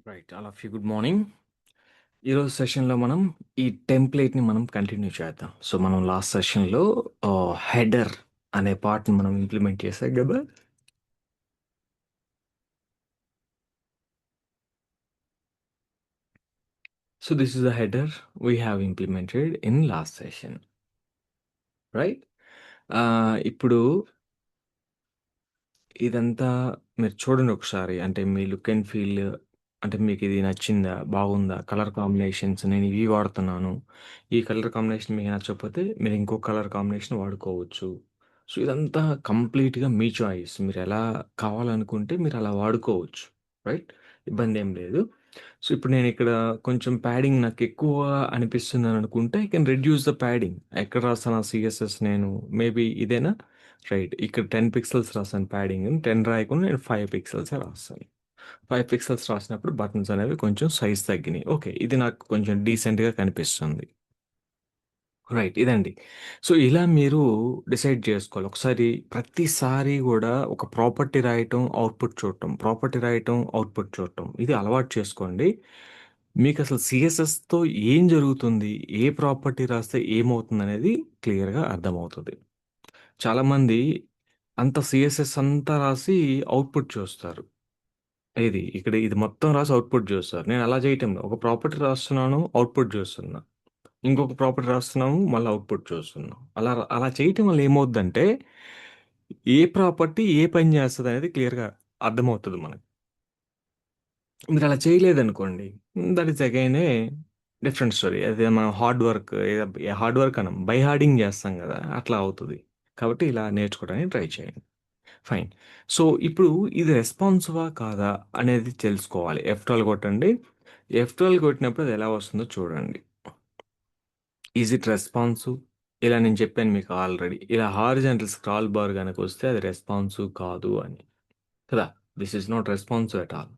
Right. All of you good morning. ఈరోజు సెషన్‌లో మనం ఈ టెంప్లేట్‌ని మనం కంటిన్యూ చేద్దాం. సో, మనం లాస్ట్ సెషన్‌లో హెడర్ అనే పార్ట్‌ని మనం ఇంప్లిమెంట్ చేసాం గదా! So, this is the header we have implemented in last session. Right? ఇప్పుడు ఇదంతా మీరు చూడండి ఒకసారి. అంటే మీ లుక్ అండ్ ఫీల్ అంటే మీకిది నచ్చిందా? బాగుందా? కలర్ కాంబినేషన్స్ నేను ఇవి వాడుతున్నాను. ఈ కలర్ కాంబినేషన్ మీకు నచ్చకపోతే మీరు ఇంకో కలర్ కాంబినేషన్ వాడుకోవచ్చు. సో, ఇదంతా కంప్లీట్‌గా మీ చాయిస్. మీరెలా కావాలనుకుంటే మీరలా వాడుకోవచ్చు. రైట్? ఇబ్బందేం లేదు. సో, ఇప్పుడు నేనిక్కడ కొంచెం ప్యాడింగ్ నాకెక్కువ అనిపిస్తుందననుకుంటే I can reduce the padding. ఎక్కడ రాసాను ఆ సీఎస్ఎస్ నేను? మేబీ ఇదేనా? రైట్. ఇక్కడ 10 పిక్సెల్స్ రాసాను ప్యాడింగ్. 10 రాయకుండా నేను 5 పిక్సెల్సే రాస్తాను. 5 పిక్సెల్స్ రాసినప్పుడు బటన్స్ అనేవి కొంచెం సైజ్ తగ్గినియి. ఓకే. ఇది నాకు కొంచెం డీసెంట్‌గా కనిపిస్తుంది. రైట్. ఇదండి. సో, ఇలా మీరు డిసైడ్ జేసుకోవాలి. ఒకసారి ప్రతిసారి గూడా ఒక ప్రాపర్టీ రాయటం, అవుట్‌పుట్ చూడటం, ప్రాపర్టీ రాయటం, అవుట్‌పుట్ చూడటం. ఇది అలవాటు చేసుకోండి. మీకసలు సీఎస్ఎస్‌తో ఏం జరుగుతుంది? ఏ ప్రాపర్టీ రాస్తే ఏమవుతుందనేది క్లియర్‌గా అర్థమవుతది. చాలామంది అంత సీఎస్ఎస్ అంతా రాసి అవుట్‌పుట్ చూస్తారు. ఇక్కడ ఇది మొత్తం రాసి అవుట్‌పుట్ జూస్తారు. నేను అలా జేయటంలే. ఒక ప్రాపర్టీ రాస్తున్నాను, అవుట్‌పుట్ జూస్తున్నా. ఇంకొక ప్రాపర్టీ రాస్తున్నాము, మళ్ళా అవుట్‌పుట్ చూస్తున్నాం. అలా చేయటం వల్ల ఏమవుద్దంటే, ఏ ప్రాపర్టీ ఏ పని జేస్తదనేది క్లియర్‌గా అర్థమవుతది మనకి. మీరలా చేయలేదనుకోండి, that is again a different story. అదే మనం హార్డ్ వర్క్ అనం. బై హార్డింగ్ జేస్తాం గదా! అట్లా అవుతది. కాబట్టి ఇలా నేర్చుకోవడానికి ట్రై చేయండి. ఫైన్. సో, ఇప్పుడు ఇది రెస్పాన్సివా కాదా అనేది తెలుసుకోవాలి. F12 కొట్టండి. F12 కొట్టినప్పుడు అది ఎలా వస్తుందో చూడండి. Is it responsive? ఇలా నేను చెప్పాను మీకు ఆల్రెడీ. ఇలా హారిజాంటల్ స్క్రాల్ బార్ గనకొస్తే అది రెస్పాన్సివ్ కాదు అని. కదా! This is not responsive at all.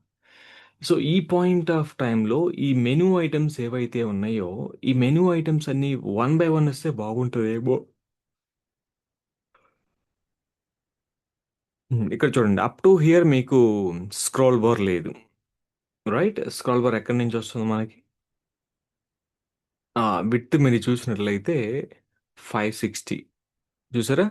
So, ఈ పాయింట్ ఆఫ్ టైమ్‌లో ఈ మెనూ ఐటెమ్స్ ఏవైతే ఉన్నాయో, ఈ మెనూ ఐటెమ్స్ అన్నీ వన్ బై వన్ వస్తే బాగుంటదేమో. ఇక్కడ చూడండి. అప్ టు హియర్ మీకు స్క్రోల్ బార్ లేదు. రైట్? స్క్రోల్ బార్ ఎక్కడి నుంచి వస్తుంది మనకి? విడ్త్ మీరు చూసినట్లయితే 560 చూసారా?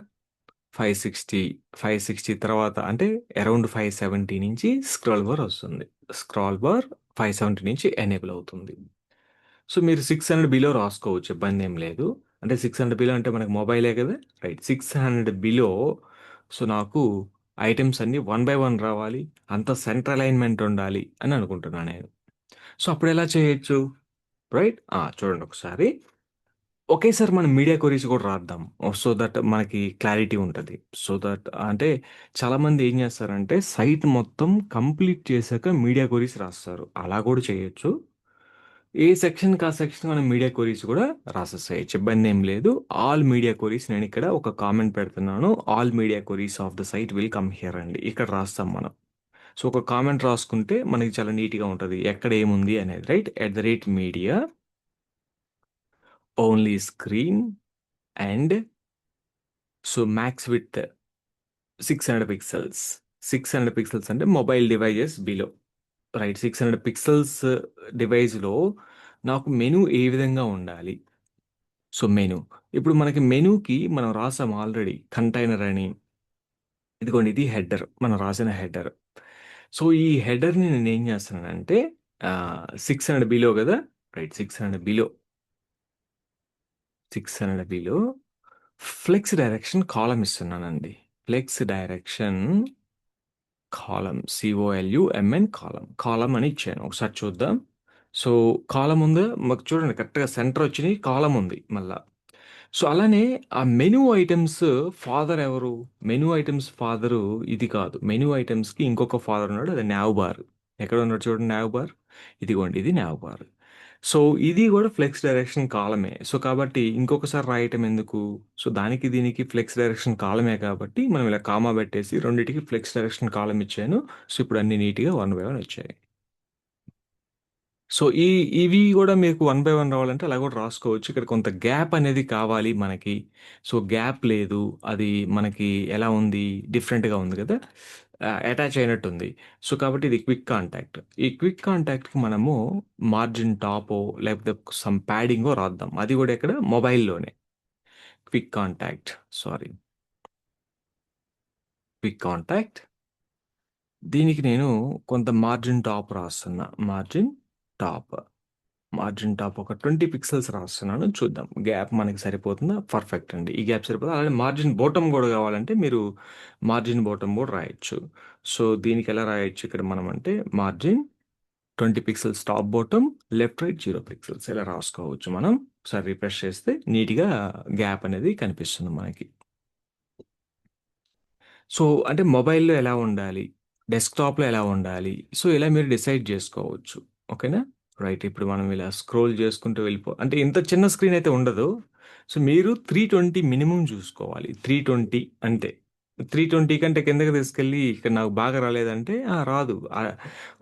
560, 560 తర్వాత అంటే అరౌండ్ 570 నుంచి స్క్రోల్ బార్ వస్తుంది. స్క్రోల్ బార్ 570 నుంచి ఎనేబుల్ అవుతుంది. సో, మీరు 600 బిలో రాసుకోవచ్చు. ఇబ్బందేం లేదు. అంటే 600 బిలో అంటే మనకు మొబైలే కదా! రైట్. 600 బిలో సో, నాకు ఐటెమ్స్ అన్నీ వన్ బై వన్ రావాలి. అంతా సెంటర్ అలైన్‌మెంట్ ఉండాలి అని అనుకుంటున్నా నేను. సో, అప్పుడెలా చేయొచ్చు? రైట్? చూడండి ఒకసారి. ఒకేసారి మనం మీడియా క్వెరీస్ కూడా రాద్దాం. సో దట్ మనకి క్లారిటీ ఉంటది. సో దట్ అంటే చాలామంది ఏం చేస్తారంటే సైట్ మొత్తం కంప్లీట్ చేశాక మీడియా క్వెరీస్ రాస్తారు. అలా కూడా చేయొచ్చు. ఏ సెక్షన్‌కి ఆ సెక్షన్ మనం మీడియా క్వెరీస్ కూడా రాసేసేయొచ్చు. ఇబ్బందేం లేదు. ఆల్ మీడియా క్వెరీస్ నేనిక్కడ ఒక కామెంట్ పెడుతున్నాను. All media queries of the site will come here అండి. ఇక్కడ రాస్తాం మనం. సో, ఒక కామెంట్ రాసుకుంటే మనకి చాలా నీట్‌గా ఉంటది. ఎక్కడ ఏముంది అనేది right. @Media only screen and so, max width 600 pixels. 600 pixels అంటే mobile devices below. Right. 600 pixels డివైస్‌లో నాకు మెనూ ఏ విధంగా ఉండాలి? So, menu. ఇప్పుడు మనకి మెనూకి మనం రాసాం ఆల్రెడీ కంటైనర్ అని. ఇదిగోండి ఇది హెడర్. మనం రాసిన హెడర్. సో, ఈ హెడర్‌ని నేనేం చేస్తున్నానంటే 600 బిలో గదా! Right. 600 below flex direction column ఇస్తున్నానండి. ఫ్లెక్స్ డైరెక్షన్ కాలమ్ కాలమ్ అని ఇచ్చాను. ఒకసారి చూద్దాం. సో, కాలమ్ ఉందా? మాకు చూడండి కరెక్ట్‌గా సెంటర్ వచ్చినయి కాలమ్ ఉంది మళ్ళా. సో, అలానే ఆ మెనూ ఐటెమ్స్ ఫాదర్ ఎవరు? మెనూ ఐటెమ్స్ ఫాదరు ఇది కాదు. మెనూ ఐటెమ్స్‌కి ఇంకొక ఫాదర్ ఉన్నాడు. అది నావ్ బార్. ఎక్కడ ఉన్నాడు చూడండి నావ్ బార్. ఇదిగోండి ఇది నావ్ బార్. సో, ఇది గూడా ఫ్లెక్స్ డైరెక్షన్ కాలమే. సో, కాబట్టి ఇంకొకసారి రాయటం ఎందుకు? సో, దానికి దీనికి ఫ్లెక్స్ డైరెక్షన్ కాలమే కాబట్టి మనం ఇలా కామా పెట్టేసి రెండిటికి ఫ్లెక్స్ డైరెక్షన్ కాలమ్ ఇచ్చాను. సో, ఇప్పుడు అన్నీ నీట్‌గా వన్ బై వన్ వచ్చాయి. సో, ఇవి గూడా మీకు వన్ బై వన్ రావాలంటే అలా గూడా రాసుకోవచ్చు. ఇక్కడ కొంత గ్యాప్ అనేది కావాలి మనకి. సో, గ్యాప్ లేదు. అది మనకి ఎలా ఉంది? డిఫరెంట్‌గా ఉంది గదా! అటాచ్ అయినట్టుంది. సో, కాబట్టి ఇది క్విక్ కాంటాక్ట్. ఈ క్విక్ కాంటాక్ట్‌కి మనము మార్జిన్ టాపో, లేకపోతే సమ్ ప్యాడింగో రాద్దాం. అది గూడా ఎక్కడ? మొబైల్‌లోనే. Quick contact sorry. Quick contact. దీనికి నేను కొంత మార్జిన్ టాప్ రాస్తున్నా. Margin top. మార్జిన్ టాప్ ఒక 20 పిక్సెల్స్ రాస్తున్నాను. చూద్దాం. గ్యాప్ మనకి సరిపోతుందా? పర్ఫెక్ట్ అండి. ఈ గ్యాప్ సరిపోదా? అలాగే మార్జిన్ బోటమ్ గూడా గావాలంటే మీరు మార్జిన్ బోటమ్ గూడా రాయొచ్చు. సో, దీనికెలా రాయొచ్చు ఇక్కడ మనమంటే margin 20 pixels top bottom, left right 0 pixels ఇలా రాసుకోవచ్చు మనం. ఒకసారి రిఫ్రెష్ చేస్తే నీట్‌గా గ్యాప్ అనేది కనిపిస్తుంది మనకి. సో, అంటే మొబైల్‌లో ఎలా ఉండాలి? డెస్క్‌టాప్‌లో ఎలా ఉండాలి? సో, ఇలా మీరు డిసైడ్ జేసుకోవచ్చు. ఓకేనా? రైట్. ఇప్పుడు మనం ఇలా స్క్రోల్ చేసుకుంటూ అంటే ఇంత చిన్న స్క్రీన్ అయితే ఉండదు. సో, మీరు 320 మినిమమ్ చూసుకోవాలి. 320 అంతే. 320 కంటే కిందకి తీసుకెళ్ళి ఇక్కడ నాకు బాగా రాలేదంటే రాదు.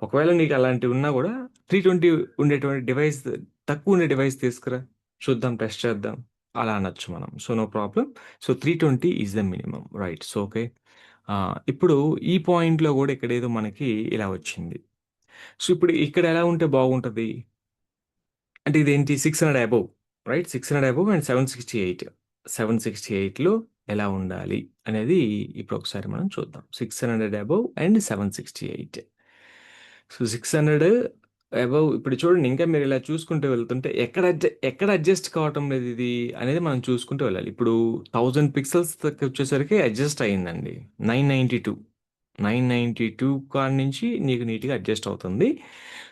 ఒకవేళ నీకు అలాంటివి ఉన్నా కూడా 320 ఉండేటువంటి డివైస్ తక్కువ ఉండే డివైస్ తీసుకురా. చూద్దాం, టెస్ట్ చేద్దాం. అలా అనొచ్చు మనం. So, no problem. So, 320 is the minimum. Right. So, okay. ఇప్పుడు ఈ పాయింట్‌లో కూడా ఇక్కడేదో మనకి ఇలా వచ్చింది. సో, ఇప్పుడు ఇక్కడ ఎలా ఉంటే బాగుంటది? అంటే ఇదేంటి 600 అబోవ్ రైట్? 600 above and 768. 768లో ఎలా ఉండాలి అనేది ఇప్పుడు ఒకసారి మనం చూద్దాం. 600 అబోవ్ అండ్ 768. సో, 600 అబోవ్ ఇప్పుడు చూడండి, ఇంకా మీరు ఇలా చూసుకుంటూ వెళ్తుంటే ఎక్కడ అడ్జస్ట్ కావటం లేదు ఇది అనేది మనం చూసుకుంటూ వెళ్ళాలి. ఇప్పుడు 1000 పిక్సెల్స్ వచ్చేసరికి అడ్జస్ట్ అయిందండి. 992. 992 కాడ నుంచి నీకు నీట్‌గా అడ్జస్ట్ అవుతుంది.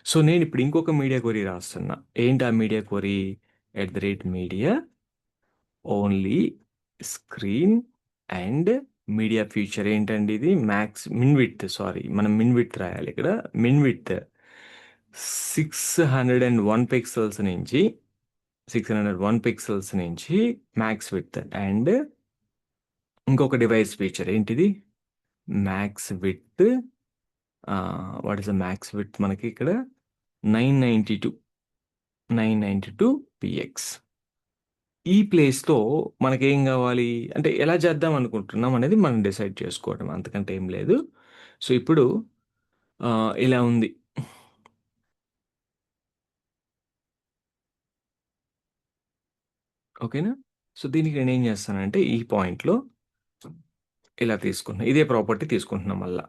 సో, నేనిప్పుడు ఇంకొక మీడియా క్వెరీ రాస్తున్నా. ఏంటి ఆ media query? @Media only screen and media feature ఏంటండి ఇది? మిన్ విడ్త్ సారీ. మనం మిన్ విడ్త్ రాయాలి ఇక్కడ. మిన్ విడ్త్ 601 పిక్సెల్స్ నుంచి 601 పిక్సెల్స్ నుంచి మ్యాక్స్ విడ్త్ అండ్ ఇంకొక డివైస్ ఫీచర్ ఏంటిది? Max width what is the max width మనకి ఇక్కడ 992 992 పిఎక్స్. ఈ ప్లేస్‌లో మనకేం గావాలి? అంటే ఎలా చేద్దాం అనుకుంటున్నాం అనేది మనం డిసైడ్ చేసుకోవడం. అంతకంటే ఏం లేదు. సో, ఇప్పుడు ఇలా ఉంది. ఓకేనా? సో, దీనికి నేనేం చేస్తానంటే ఈ పాయింట్‌లో ఇలా తీసుకుంటున్నా. ఇదే ప్రాపర్టీ తీసుకుంటున్నా మళ్ళా.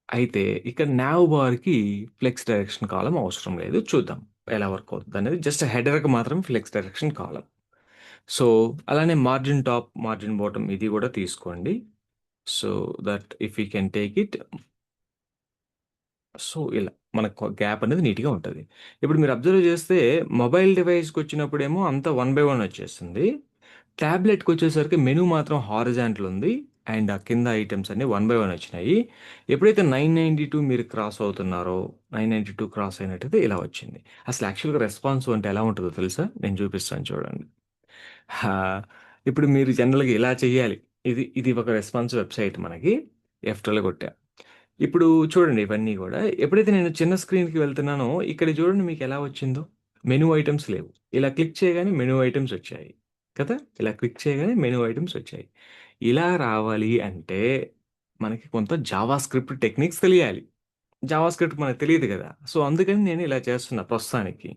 అయితే ఇక్కడ నావ్ బార్‌కి ఫ్లెక్స్ డైరెక్షన్ కాలమ్ అవసరం లేదు. చూద్దాం ఎలా వర్క్ అవుతదనేది. జస్ట్ హెడర్‌కి మాత్రం ఫ్లెక్స్ డైరెక్షన్ కాలమ్. సో, అలానే మార్జిన్ టాప్, మార్జిన్ బాటమ్ ఇది గూడా తీసుకోండి. So, that if you can take it. So, ఇలా మనకు గ్యాప్ అనేది నీట్‌గా ఉంటది. ఇప్పుడు మీరు అబ్జర్వ్ చేస్తే మొబైల్ డివైస్‌కొచ్చినప్పుడేమో అంతా వన్ బై వన్ వచ్చేస్తుంది. టాబ్లెట్‌కొచ్చేసరికి మెను మాత్రం హారిజాంటల్ ఉంది. అండ్ ఆ కింద ఐటెమ్స్ అన్నీ వన్ బై వన్ వచ్చినాయి. ఎప్పుడైతే 992 మీరు క్రాస్ అవుతున్నారో, 992 క్రాస్ అయినట్టయితే ఇలా వచ్చింది. అసలు యాక్చువల్‌గా రెస్పాన్సివ్ అంటే ఎలా ఉంటదో తెలుసా? నేను చూపిస్తాను చూడండి. హా! ఇప్పుడు మీరు జనరల్‌గా ఇలా చేయాలి. ఇది ఒక రెస్పాన్సివ్ వెబ్‌సైట్ మనకి. F12 కొట్టా. ఇప్పుడు చూడండి ఇవన్నీ గూడా. ఎప్పుడైతే నేను చిన్న స్క్రీన్‌కి వెళ్తున్నానో, ఇక్కడ చూడండి మీకెలా వచ్చిందో. మెను ఐటెమ్స్ లేవు. ఇలా క్లిక్ చేయగానే మెను ఐటెమ్స్ వచ్చాయి. కదా! ఇలా క్లిక్ చేయగానే మెను ఐటెమ్స్ వచ్చాయి. ఇలా రావాలి అంటే మనకి కొంత జావా స్క్రిప్ట్ టెక్నిక్స్ తెలియాలి. జావా స్క్రిప్ట్ మనకు తెలీదు గదా! సో, అందుకని నేను ఇలా చేస్తున్నా ప్రస్తుతానికి.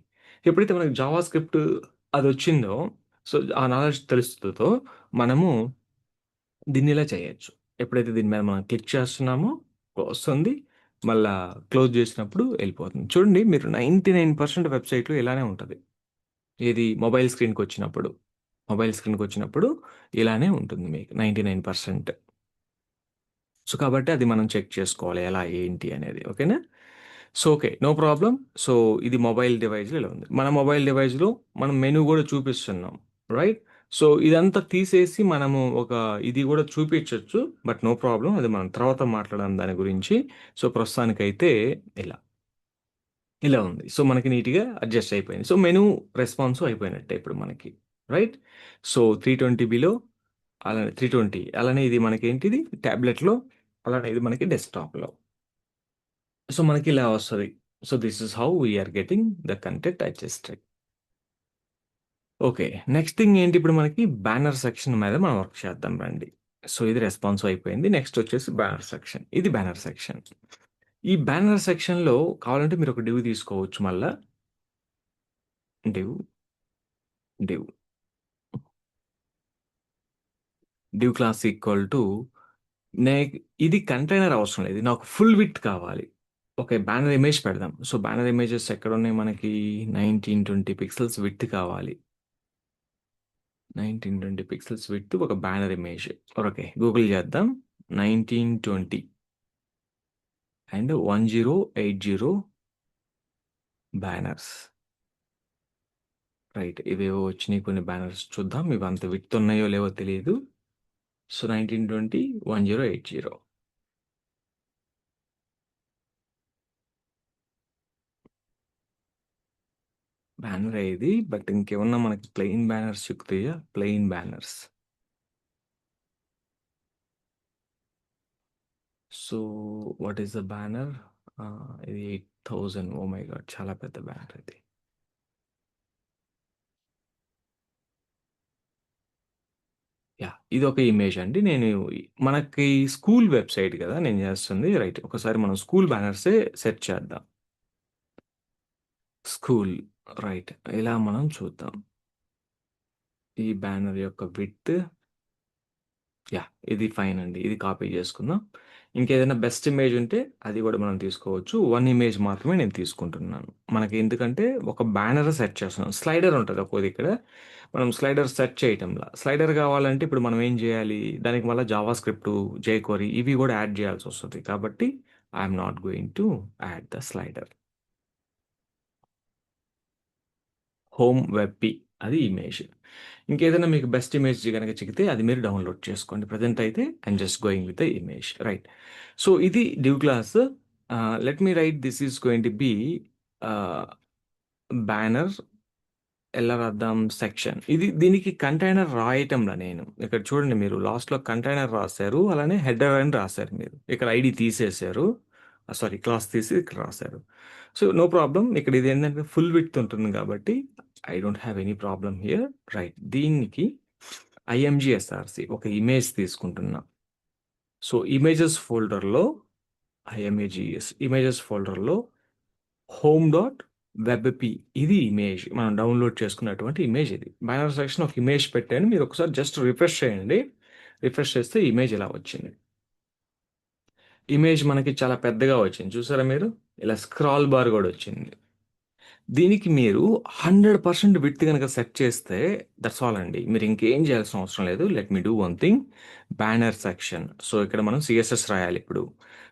ఎప్పుడైతే మనకు జావా స్క్రిప్ట్ అదొచ్చిందో, సో, ఆ నాలెడ్జ్ తెలుస్తదో మనము దీన్నిలా చేయొచ్చు. ఎప్పుడైతే దీని మీద మనం క్లిక్ చేస్తున్నామో వస్తుంది. మళ్ళా క్లోజ్ చేసినప్పుడు ఎళ్ళిపోతుంది. చూడండి మీరు 99% వెబ్‌సైట్‌లో ఇలానే ఉంటది. ఏది మొబైల్ స్క్రీన్‌కొచ్చినప్పుడు ఇలానే ఉంటుంది మీకు 99%. సో, కాబట్టి అది మనం చెక్ చేసుకోవాలి. ఎలా ఏంటి అనేది. ఓకేనా? So, okay. No problem. So, ఇది మొబైల్ డివైస్‌లో ఇలా ఉంది. మన మొబైల్ డివైస్‌లో మనం మెను గూడా చూపిస్తున్నాం. రైట్? సో, ఇదంతా తీసేసి మనము ఒక ఇది గూడా చూపించొచ్చు. But no problem. అది మనం తర్వాత మాట్లాడదాం దాని గురించి. సో, ప్రస్తుతానికైతే ఇలా. ఇలా ఉంది. సో, మనకి నీట్‌గా అడ్జస్ట్ అయిపోయింది. సో, మెను రెస్పాన్సు అయిపోయినట్టే ఇప్పుడు మనకి. రైట్? సో, 320 అలానే 320 అలానే ఇది మనకేంటిది టాబ్లెట్‌లో, అలానే ఇది మనకి డెస్క్‌టాప్‌లో. సో, మనకి ఇలా వస్తది. So, this is how we are getting the content adjusted. Okay. Next thing ఏంటి ఇప్పుడు మనకి బ్యానర్ సెక్షన్ మీద మనం వర్క్ చేద్దాం రండి. సో ఇది రెస్పాన్సివ్ అయిపోయింది. నెక్స్ట్ వచ్చేసి బ్యానర్ సెక్షన్. ఇది బ్యానర్ సెక్షన్. ఈ బ్యానర్ సెక్షన్‌లో కావాలంటే మీరు ఒక డివ్ తీసుకోవచ్చు మళ్ళా. Div, div, div class equal to నే ఇది కంటైనర్ అవసరం లేదు. నాకు ఫుల్ విడ్త్ కావాలి. ఓకే. బ్యానర్ ఇమేజ్ పెడదాం. సో బ్యానర్ ఇమేజెస్ ఎక్కడున్నాయి మనకి 1920 పిక్సెల్స్ విడ్త్ కావాలి. 1920 పిక్సెల్స్ విడ్త్ ఒక బ్యానర్ ఇమేజ్. ఓకే. గూగుల్ చేద్దాం. 1920 అండ్ 1080 బ్యానర్స్. రైట్. ఇవేవో వచ్చినాయి కొన్ని బ్యానర్స్ చూద్దాం. ఇవి అంత విడ్త్ ఉన్నాయో లేవో తెలియదు. సో 1920, 1080 బ్యానర్ ఇది. బట్ ఇంకేమన్నా మనకి ప్లెయిన్ బ్యానర్స్ చిక్కుతాయా? Plain banners. So what is the banner? ఇది 8000. Oh my god! చాలా పెద్ద బ్యానర్ ఇది. యాహ్! ఇదొక ఇమేజ్ అండి. మనకి స్కూల్ వెబ్‌సైట్ గదా! నేను చేస్తుంది. రైట్. ఒకసారి మనం స్కూల్ బ్యానర్సే సెర్చ్ చేద్దాం. స్కూల్. రైట్. ఇలా మనం చూద్దాం. ఈ బ్యానర్ యొక్క విడ్త్ యాహ్! ఇది ఫైన్ అండి. ఇది కాపీ చేసుకుందాం. ఇంకేదైనా బెస్ట్ ఇమేజ్ ఉంటే అది గూడా మనం తీసుకోవచ్చు. 1 ఇమేజ్ మాత్రమే నేను తీసుకుంటున్నాను. మనకి ఎందుకంటే ఒక బ్యానర్ సెట్ చేస్తున్నాం. స్లైడర్ ఉంటది ఒక్కోది ఇక్కడ. మనం స్లైడర్ సెట్ చేయటంలా. స్లైడర్ కావాలంటే ఇప్పుడు మనం ఏం చేయాలి? దానికి మళ్ళా జావా స్క్రిప్ట్, జేక్వెరీ ఇవి గూడా యాడ్ చేయాల్సొస్తది. కాబట్టి I am not going to add the slider. Home web-P అది ఇమేజ్. ఇంకేదైనా మీకు బెస్ట్ ఇమేజ్ గనక చిక్కితే అది మీరు డౌన్‌లోడ్ చేసుకోండి. ప్రెజెంట్ అయితే I'm just going with the image. Right. So ఇది div class. Let me write this is going to be ah, banner ఎలా రాద్దాం? సెక్షన్. దీనికి కంటైనర్ రాయటంలా నేను. ఇక్కడ చూడండి మీరు లాస్ట్‌లో కంటైనర్ రాసారు. అలానే హెడర్ అని రాసారు మీరు. ఇక్కడ ఐడీ తీసేసారు. సారీ క్లాస్ తీసి ఇక్కడ రాసారు. So, no problem. ఇక్కడ ఇదేంటంటే ఫుల్ విడ్త్ ఉంటుంది కాబట్టి I don't have any problem here. Right. దీనికి ఐఎంజీఎస్ఆర్‌సి ఒక ఇమేజ్ తీసుకుంటున్నా. సో, ఇమేజెస్ ఫోల్డర్‌లో ఇమేజెస్ ఫోల్డర్‌లో హోమ్ డాట్ వెబ్‌పి ఇది ఇమేజ్. మనం డౌన్‌లోడ్ చేసుకున్నటువంటి ఇమేజ్ ఇది. బ్యానర్ సెక్షన్ ఒక ఇమేజ్ పెట్టాను. మీరు ఒకసారి జస్ట్ రిఫ్రెష్ చేయండి. రిఫ్రెష్ చేస్తే ఇమేజ్ ఇలా వచ్చింది. ఇమేజ్ మనకి చాలా పెద్దగా వచ్చింది. చూసారా మీరు? ఇలా స్క్రాల్ బార్ గూడా వచ్చింది. దీనికి మీరు 100% విడ్త్ గనక సెట్ చేస్తే దట్స్ ఆల్ అండి. మీరు ఇంకేం చేయాల్సిన అవసరం లేదు. Let me do one thing. Banner section. So, ఇక్కడ మనం సీఎస్ఎస్ రాయాలిప్పుడు.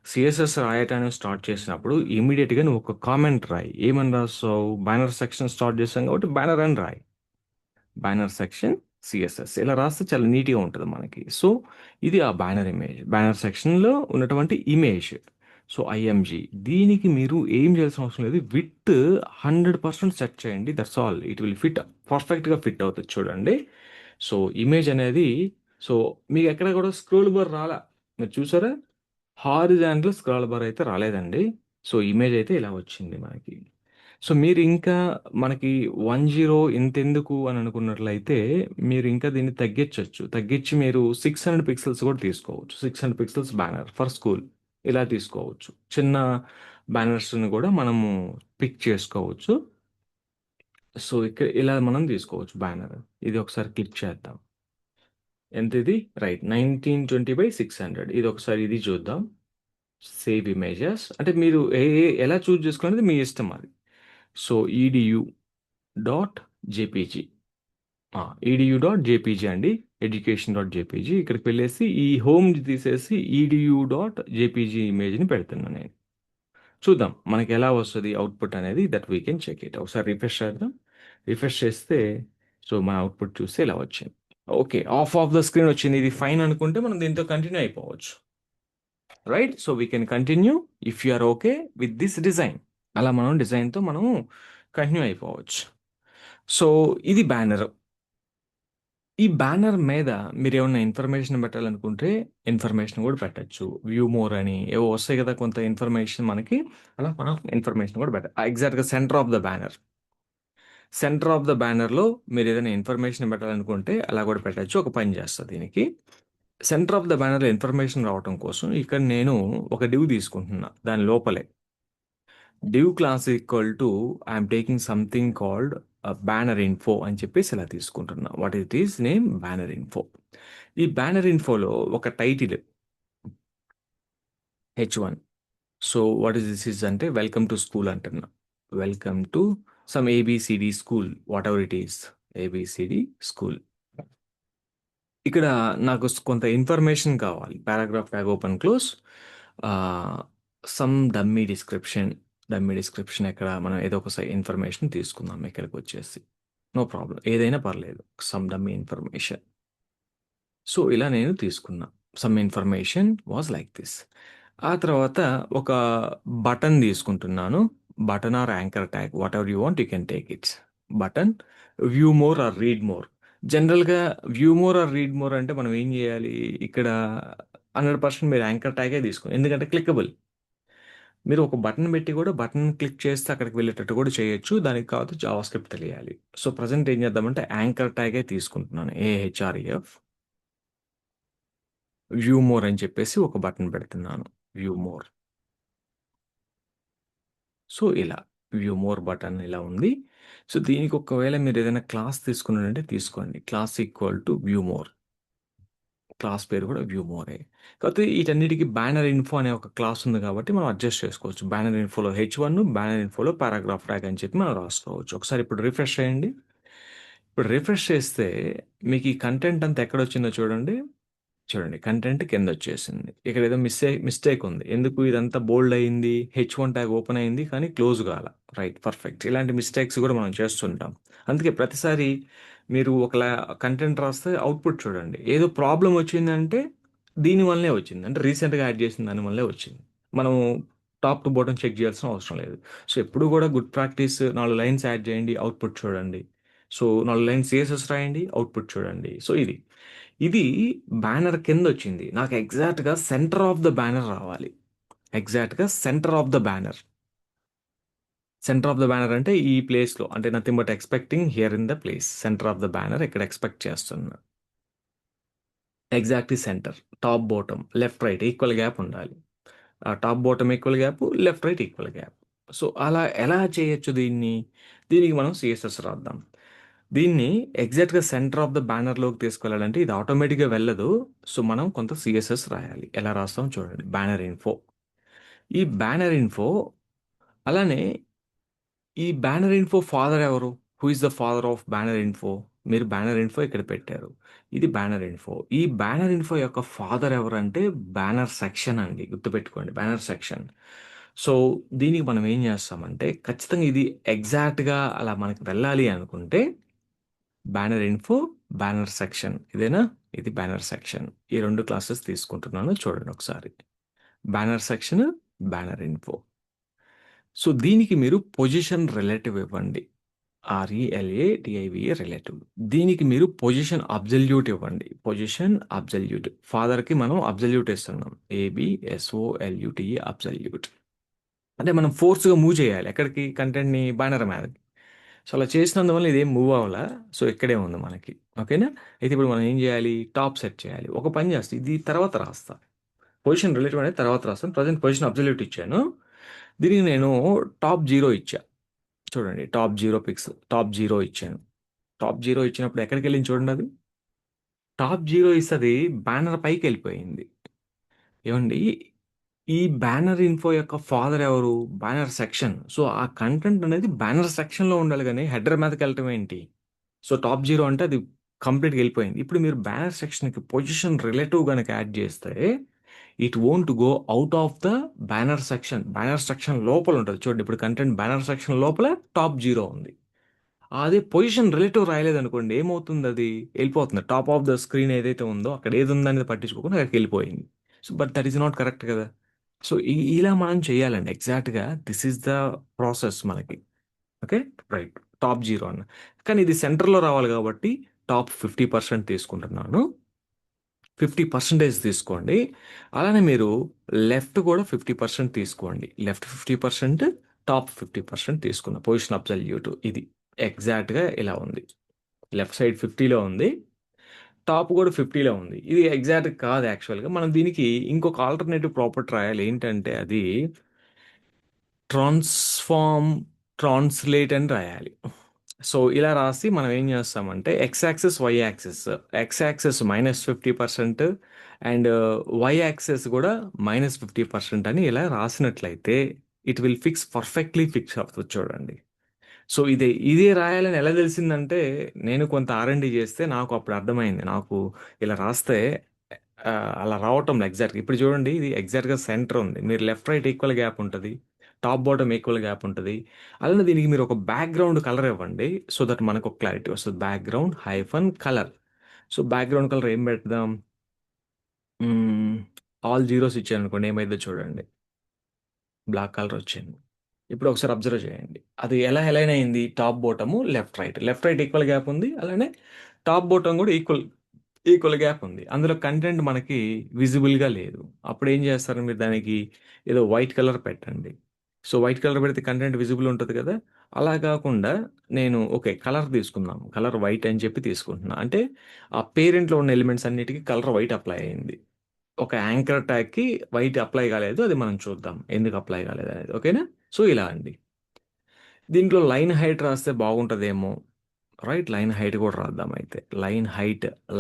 సీఎస్ఎస్ రాయటానికి స్టార్ట్ చేసినప్పుడు ఇమ్మీడియేట్‌గా నువ్వు ఒక కామెంట్ రాయి. ఏమని రాస్తావు? బ్యానర్ సెక్షన్ స్టార్ట్ చేసాం కాబట్టి బ్యానర్ అని రాయి. బ్యానర్ సెక్షన్ సీఎస్ఎస్ ఇలా రాస్తే చాలా నీట్‌గా ఉంటది మనకి. సో, ఇది ఆ బ్యానర్ ఇమేజ్. బ్యానర్ సెక్షన్‌లో ఉన్నటువంటి ఇమేజ్. సో, ఐఎంజీ దీనికి మీరు ఏం చేయాల్సిన అవసరం లేదు. విడ్త్ 100% సెట్ చేయండి. That's all. It will fit పర్ఫెక్ట్‌గా ఫిట్ అవుతది చూడండి. సో, ఇమేజ్ అనేది సో, మీకెక్కడ కూడా స్క్రోల్ బార్ రాలా. మీరు చూసారా? హారిజాంటల్ స్క్రోల్ బార్ అయితే రాలేదండి. సో, ఇమేజ్ అయితే ఇలా వచ్చింది మనకి. సో, మీరింకా మనకి 10 ఇంతెందుకు అని అనుకున్నట్లయితే, మీరింకా దీన్ని తగ్గించొచ్చు. తగ్గించి మీరు 600 పిక్సెల్స్ కూడా తీసుకోవచ్చు. 600 పిక్సెల్స్ బ్యానర్ ఫర్ స్కూల్ ఇలా తీసుకోవచ్చు. చిన్న బ్యానర్స్‌ని కూడా మనము పిక్ చేసుకోవచ్చు. సో, ఇలా మనం తీసుకోవచ్చు బ్యానర్. ఇది ఒకసారి క్లిక్ చేద్దాం. ఎంతిది? రైట్. 1920/600 ఇదొకసారి ఇది చూద్దాం. Save images. అంటే మీరు ఎలా చూజ్ చేసుకోవాలనేది మీ ఇష్టం అది. So, EDU dot JPG. EDU dot JPG అండి. Education dot JPG. ఇక్కడికి వెళ్ళేసి ఈ హోమ్ తీసేసి ఈడియూ డాట్ జేపీజీ ఇమేజ్‌ని పెడుతున్నా నేను. చూద్దాం మనకి ఎలా వస్తది అవుట్‌పుట్ అనేది that we can check it. ఒకసారి రిఫ్రెష్ చేద్దాం. రిఫ్రెష్ చేస్తే సో, మన అవుట్‌పుట్ చూస్తే ఇలా వచ్చింది. ఓకే. ఆఫ్ ద స్క్రీన్ వచ్చింది. ఇది ఫైన్ అనుకుంటే మనం దీంతో కంటిన్యూ అయిపోవచ్చు. Right. So, we can continue if you are okay with this design. అలా మనం డిజైన్‌తో మనము కంటిన్యూ అయిపోవచ్చు. సో, ఇది బ్యానర్. ఈ బ్యానర్ మీద మీరేమన్నా ఇన్ఫర్మేషన్ పెట్టాలనుకుంటే, ఇన్ఫర్మేషన్ గూడా పెట్టొచ్చు. వ్యూ మోర్ అని ఏవో వస్తాయి గదా! కొంత ఇన్ఫర్మేషన్ మనకి. అలా మనం ఇన్ఫర్మేషన్ గూడా ఎగ్జాక్ట్‌గా centre of the banner. Centre of the బ్యానర్‌లో మీరేదైనా ఇన్ఫర్మేషన్ పెట్టాలనుకుంటే అలా గూడా పెట్టొచ్చు. ఒక పని చేస్తది దీనికి. సెంటర్ ఆఫ్ ద బ్యానర్‌లో ఇన్ఫర్మేషన్ రావటం కోసం ఇక్కడ నేను ఒక డివ్ తీసుకుంటున్నా. దాని లోపలే div class equal to I'm taking something called banner info అని చెప్పేసి ఇలా తీసుకుంటున్నా. What it is name banner info. ఈ బ్యానర్ ఇన్ఫోలో ఒక title H1. So what is this is అంటే వెల్కమ్ టు స్కూల్ అంటున్నా. Welcome to some ABCD school whatever it is ABCD school. ఇక్కడ నాకు కొంత ఇన్ఫర్మేషన్ కావాలి. Paragraph tag open close. Some dummy description ఎక్కడ మనం ఏదో ఒక ఇన్ఫర్మేషన్ తీసుకుందాం ఇక్కడికి వచ్చేసి. నో ప్రాబ్లం, ఏదైనా పర్లేదు. Some dummy information. సో ఇలా నేను తీసుకున్నా. Some information was like this. ఆ తర్వాత ఒక బటన్ తీసుకుంటున్నాను. Button or anchor tag whatever you want you can take it's. Button view more or read more. జనరల్గా view more or read more అంటే మనం ఏం చేయాలి ఇక్కడ 100% మీరు యాంకర్ ట్యాగే తీసుకోండి, ఎందుకంటే క్లిక్కబుల్. మీరు ఒక బటన్ పెట్టి కూడా బటన్ క్లిక్ చేస్తే అక్కడికి వెళ్ళేటట్టు కూడా చేయొచ్చు. దానికి కావచ్చు జావా స్క్రిప్ట్ తెలియాలి. సో ప్రజెంట్ ఏం చేద్దామంటే యాంకర్ ట్యాగే తీసుకుంటున్నాను. ఏహెచ్ఆర్ఈఎఫ్ వ్యూ మోర్ అని చెప్పేసి ఒక బటన్ పెడుతున్నాను. View more. సో ఇలా వ్యూ మోర్ బటన్ ఇలా ఉంది. సో దీనికి ఒకవేళ మీరు ఏదైనా క్లాస్ తీసుకున్నారంటే తీసుకోండి. Class equal to view more. Class పేరు కూడా వ్యూ మోరే. కాకపోతే వీటన్నిటికి బ్యానర్ ఇన్ఫో అనే ఒక క్లాస్ ఉంది కాబట్టి మనం అడ్జస్ట్ చేసుకోవచ్చు. బ్యానర్ ఇన్ఫోలో H1, బ్యానర్ ఇన్ఫోలో పారాగ్రాఫ్ ట్యాగ్ అని చెప్పి మనం రాసుకోవచ్చు. ఒకసారి ఇప్పుడు రిఫ్రెష్ చేయండి. ఇప్పుడు రిఫ్రెష్ చేస్తే మీకు ఈ కంటెంట్ అంతా ఎక్కడొచ్చిందో చూడండి. చూడండి కంటెంట్ కింద వచ్చేసింది. ఇక్కడ ఏదో మిస్టేక్ ఉంది. ఎందుకు ఇదంతా బోల్డ్ అయింది? H1 ట్యాగ్ ఓపెన్ అయింది కానీ క్లోజ్ కాల. Right, perfect. ఇలాంటి మిస్టేక్స్ కూడా మనం చేస్తుంటాం. అందుకే ప్రతిసారి మీరు ఒకలా కంటెంట్ రాస్తే అవుట్పుట్ చూడండి. ఏదో ప్రాబ్లం వచ్చిందంటే దీనివల్లే వచ్చింది. అంటే రీసెంట్గా యాడ్ చేసిన దాని వల్లే వచ్చింది. మనం టాప్ టు బాటమ్ చెక్ చేయాల్సిన అవసరం లేదు. సో ఎప్పుడు కూడా గుడ్ ప్రాక్టీస్ 4 లైన్స్ యాడ్ చేయండి, అవుట్పుట్ చూడండి. సో 4 లైన్స్ CSS రాయండి, అవుట్పుట్ చూడండి. సో ఇది బ్యానర్ కింద వచ్చింది. నాకు ఎగ్జాక్ట్‌గా సెంటర్ ఆఫ్ ద బ్యానర్ రావాలి. ఎగ్జాక్ట్‌గా centre of the banner. Centre of the banner అంటే ఈ ప్లేస్‌లో, అంటే nothing but expecting here in the place. Centre of the banner ఇక్కడ ఎక్స్‌పెక్ట్ చేస్తున్నా. Exactly centre. Top, bottom, left, right equal gap ఉండాలి. Top, bottom equal gap, left, right equal gap. So అలా ఎలా చేయొచ్చు దీన్ని? దీనికి మనం CSS రాద్దాం. దీన్ని ఎగ్జాక్ట్‌గా సెంటర్ ఆఫ్ ద బ్యానర్‌లోకి తీసుకెళ్ళాలంటే ఇది ఆటోమేటిక్‌గా వెళ్ళదు. సో మనం కొంత CSS రాయాలి. ఎలా రాస్తాం చూడండి. Banner info. ఈ బ్యానర్ ఇన్ఫో అలానే ఈ బ్యానర్ ఇన్ఫో ఫాదర్ ఎవరు? Who is the father of banner info? మీరు బ్యానర్ ఇన్ఫో ఇక్కడ పెట్టారు. ఇది బ్యానర్ ఇన్ఫో. ఈ బ్యానర్ ఇన్ఫో యొక్క ఫాదర్ ఎవరంటే బ్యానర్ సెక్షన్ అండి. గుర్తుపెట్టుకోండి, బ్యానర్ సెక్షన్. సో దీనికి మనం ఏం చేస్తామంటే ఖచ్చితంగా ఇది ఎగ్జాక్ట్‌గా అలా మనకి వెళ్ళాలి అనుకుంటే బ్యానర్ ఇన్ఫో, బ్యానర్ సెక్షన్ ఇదేనా? ఇది బ్యానర్ సెక్షన్. ఈ 2 క్లాసెస్ తీసుకుంటున్నాను చూడండి ఒకసారి. Banner section, banner info. So దీనికి మీరు పొజిషన్ రిలేటివ్ ఇవ్వండి. RELATIVA relative. దీనికి మీరు పొజిషన్ అబ్జల్యూట్ ఇవ్వండి. Position absolute. ఫాదర్‌కి మనం అబ్జల్యూట్ ఇస్తున్నాం. ABSOLUTE absolute. అంటే మనం ఫోర్స్‌గా మూవ్ చేయాలి. ఎక్కడికి? కంటెంట్‌ని బ్యానర్ మీదకి. సో అలా చేసినందువల్ల ఇదేం మూవ్ అవ్వలా. సో ఇక్కడే ఉంది మనకి. ఓకేనా? అయితే ఇప్పుడు మనం ఏం చేయాలి? టాప్ సెట్ చేయాలి. ఒక పని చేస్తా. ఇది తర్వాత రాస్తా. పొజిషన్ రిలేటివ్ అనేది తర్వాత రాస్తాను. ప్రెజెంట్ పొజిషన్ అబ్జల్యూట్ ఇచ్చాను. దీనికి నేను టాప్ 0 ఇచ్చా. చూడండి టాప్ 0 పిక్స్. టాప్ 0 ఇచ్చాను. టాప్ 0 ఇచ్చినప్పుడు ఎక్కడికెళ్ళింది చూడండి అది. టాప్ 0 ఇస్తది బ్యానర్ పైకెళ్ళిపోయింది. ఏవండీ? ఈ బ్యానర్ ఇన్ఫో యొక్క ఫాదర్ ఎవరు? Banner section. సో ఆ కంటెంట్ అనేది బ్యానర్ సెక్షన్‌లో ఉండాలి గానీ హెడర్ మీదకెళ్ళటం ఏంటి? సో టాప్ 0 అంటే అది కంప్లీట్‌గా ఎళ్ళిపోయింది. ఇప్పుడు మీరు బ్యానర్ సెక్షన్‌కి పొజిషన్ రిలేటివ్ గనక యాడ్ చేస్తే it won't go out of the banner section. Banner section లోపల ఉంటది. చూడండి ఇప్పుడు కంటెంట్ బ్యానర్ సెక్షన్ లోపల టాప్ 0 ఉంది. అదే పొజిషన్ రిలేటివ్ రాయలేదనుకోండి ఏమవుతుందది? ఎళ్ళిపోతుంది. టాప్ ఆఫ్ ద స్క్రీన్ ఏదైతే ఉందో అక్కడ ఏదుందనేది పట్టించుకోకుండా అక్కడికెళ్ళిపోయింది. So but that is not correct కదా! సో ఇలా మనం చేయాలండి. ఎగ్జాక్ట్‌గా దిస్ ఈస్ ద ప్రాసెస్ మనకి. ఓకే. రైట్. టాప్ 0 అన్న. కానీ ఇది సెంటర్‌లో రావాలి కాబట్టి టాప్ 50% తీసుకుంటున్నాను. 50% తీసుకోండి. అలానే మీరు లెఫ్ట్ కూడా 50% తీసుకోండి. లెఫ్ట్ 50%, టాప్ 50% తీసుకున్న. పొజిషన్ అబ్సల్యూట్ ఇది. ఎగ్జాక్ట్‌గా ఇలా ఉంది. లెఫ్ట్ సైడ్ 50లో ఉంది. టాప్ కూడా 50లో ఉంది. ఇది ఎగ్జాక్ట్ కాదు యాక్చువల్గా. మనం దీనికి ఇంకొక ఆల్టర్నేటివ్ ప్రాపర్టీ రాయాలి. ఏంటంటే అది ట్రాన్స్ఫార్మ్ ట్రాన్స్లేట్ అని రాయాలి. సో ఇలా రాసి మనం ఏం చేస్తామంటే X axis Y axis, X axis -50% and Y axis కూడా -50% అని ఇలా రాసినట్లయితే it will fix perfectly fix అవుతుంది చూడండి. సో ఇదే రాయాలని ఎలా తెలిసిందంటే నేను కొంత ఆర్ఎండి చేస్తే నాకు అప్పుడు అర్థమైంది. నాకు ఇలా రాస్తే ఆ, అలా రావటం ఎగ్జాక్ట్గా ఇప్పుడు చూడండి, ఇది ఎగ్జాక్ట్గా సెంటర్ ఉంది. మీరు లెఫ్ట్ రైట్ ఈక్వల్ గ్యాప్ ఉంటుంది, టాప్ బాటమ్ ఈక్వల్ గ్యాప్ ఉంటుంది. అలానే దీనికి మీరు ఒక బ్యాక్గ్రౌండ్ కలర్ ఇవ్వండి, సో దట్ మనకు ఒక క్లారిటీ వస్తుంది. Background hyphen colour. So background colour ఏం పెడదాం? ఆల్ జీరోస్ ఇచ్చాను అనుకోండి, ఏమైందో చూడండి, బ్లాక్ కలర్ వచ్చింది. ఇప్పుడు ఒకసారి అబ్జర్వ్ చేయండి, అది ఎలా అలైన్ అయింది? Top bottom left right, left right equal gap ఉంది, అలానే టాప్ బోటం కూడా ఈక్వల్ ఈక్వల్ గ్యాప్ ఉంది. అందులో కంటెంట్ మనకి విజిబుల్గా లేదు. అప్పుడు ఏం చేస్తారు మీరు దానికి? ఏదో వైట్ కలర్ పెట్టండి. సో వైట్ కలర్ పెడితే కంటెంట్ విజిబుల్ ఉంటుంది కదా. అలా కాకుండా నేను ఓకే కలర్ తీసుకుందాం, కలర్ వైట్ అని చెప్పి తీసుకుంటున్నా. అంటే ఆ పేరెంట్లో ఉన్న ఎలిమెంట్స్ అన్నిటికీ కలర్ వైట్ అప్లై అయింది. ఒక యాంకర్ ట్యాగ్కి వైట్ అప్లై కాలేదు, అది మనం చూద్దాం ఎందుకు అప్లై కాలేదు అనేది. ఓకేనా? సో ఇలా అండి. దీంట్లో లైన్ హైట్ రాస్తే బాగుంటుందేమో. రైట్, లైన్ హైట్ కూడా రాద్దాం అయితే.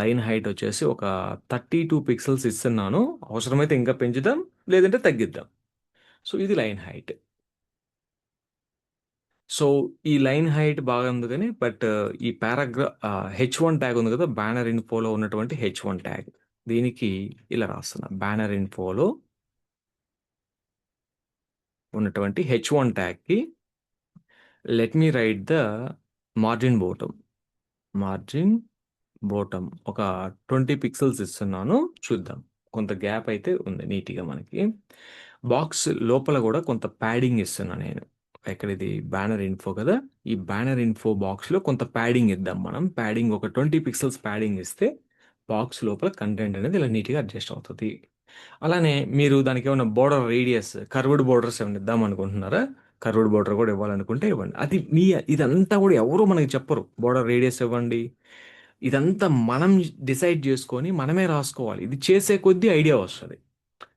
లైన్ హైట్ వచ్చేసి ఒక 32 పిక్సెల్స్ ఇస్తున్నాను. అవసరమైతే ఇంకా పెంచుదాం, లేదంటే తగ్గిద్దాం. సో ఇది లైన్ హైట్. సో ఈ లైన్ హైట్ బాగా ఉంది కానీ బట్ ఈ H1 ట్యాగ్ ఉంది కదా, బ్యానర్ ఇన్ఫోలో ఉన్నటువంటి H1 ట్యాగ్, దీనికి ఇలా రాస్తున్నా. బ్యానర్ ఇన్ఫోలో ఉన్నటువంటి H1 ట్యాగ్కి let me write the margin bottom. Margin bottom ఒక 20 పిక్సెల్స్ ఇస్తున్నాను. చూద్దాం, కొంత గ్యాప్ అయితే ఉంది నీట్గా మనకి. బాక్స్ లోపల కూడా కొంత ప్యాడింగ్ ఇస్తున్నా నేను. ఎక్కడ ఇది? బ్యానర్ ఇన్ఫో కదా, ఈ బ్యానర్ ఇన్ఫో బాక్స్లో కొంత ప్యాడింగ్ ఇద్దాం మనం. ప్యాడింగ్ ఒక 20 పిక్సెల్స్ ప్యాడింగ్ ఇస్తే బాక్స్ లోపల కంటెంట్ అనేది ఇలా నీట్గా అడ్జస్ట్ అవుతుంది. అలానే మీరు దానికి ఏమైనా బోర్డర్ రేడియస్, కర్వ్డ్ బోర్డర్స్ ఏమైనా ఇద్దాం అనుకుంటున్నారా? కర్వ్డ్ బోర్డర్ కూడా ఇవ్వాలనుకుంటే ఇవ్వండి. అది మీ ఇదంతా కూడా ఎవరు మనకి చెప్పరు. బోర్డర్ రేడియస్ ఇవ్వండి, ఇదంతా మనం డిసైడ్ చేసుకొని మనమే రాసుకోవాలి. ఇది చేసే కొద్దీ ఐడియా వస్తుంది.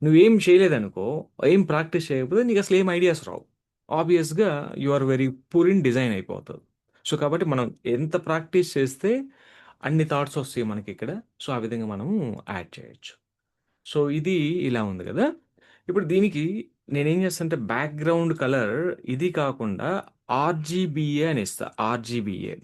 నువ్వేం చేయలేదనుకో, ఏం ప్రాక్టీస్ చేయకపోతే నీకు అసలు ఏం ఐడియాస్ రావు. ఆబ్వియస్గా you are very poor in design అయిపోతుంది. సో కాబట్టి మనం ఎంత ప్రాక్టీస్ చేస్తే అన్ని థాట్స్ వస్తాయి మనకి ఇక్కడ. సో ఆ విధంగా మనము యాడ్ చేయొచ్చు. సో ఇది ఇలా ఉంది కదా. ఇప్పుడు దీనికి నేనేం చేస్తానంటే బ్యాక్గ్రౌండ్ కలర్ ఇది కాకుండా ఆర్జీబీఏ అని ఇస్తా. ఆర్జీబీఏ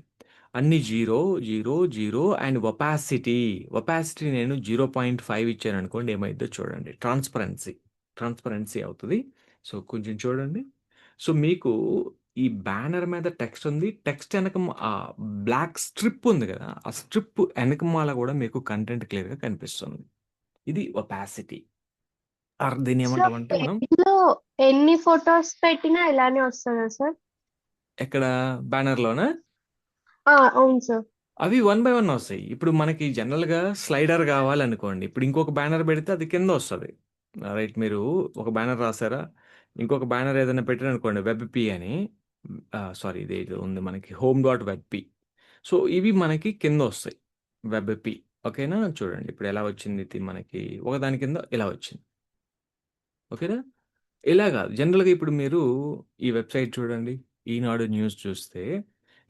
అన్ని 0 0 0 అండ్ ఒపాసిటీ నేను 0.5 ఇచ్చాను అనుకోండి, ఏమైందో చూడండి. ట్రాన్స్పరెన్సీ అవుతుంది. సో కొంచెం చూడండి. సో మీకు ఈ బ్యానర్ మీద టెక్స్ట్ ఉంది, టెక్స్ట్ వెనక ఆ బ్లాక్ స్ట్రిప్ ఉంది కదా, ఆ స్ట్రిప్ వెనకమాల కూడా మీకు కంటెంట్ క్లియర్గా కనిపిస్తుంది. ఇది ఒపాసిటీ. దీన్ని సో ఏమంటామంటే మనం ఇందులో ఎన్ని ఫొటోస్ పెట్టినా ఇలానే వస్తుందా సార్? ఎక్కడ బ్యానర్లోనా? అవును సార్. అవి 1 బై 1 వస్తాయి. ఇప్పుడు మనకి జనరల్గా స్లైడర్ కావాలనుకోండి, ఇప్పుడు ఇంకొక బ్యానర్ పెడితే అది కింద వస్తుంది. రైట్, మీరు ఒక బ్యానర్ రాసారా, ఇంకొక బ్యానర్ ఏదైనా పెట్టారనుకోండి, వెబ్ పి అని, సారీ ఇది ఇది ఉంది మనకి home.webp. సో ఇవి మనకి కింద వస్తాయి, వెబ్ పి. ఓకేనా? చూడండి ఇప్పుడు ఎలా వచ్చింది. ఇది మనకి ఒకదాని కింద ఇలా వచ్చింది. ఓకేనా? ఇలా కాదు, జనరల్గా ఇప్పుడు మీరు ఈ వెబ్సైట్ చూడండి, ఈనాడు న్యూస్ చూస్తే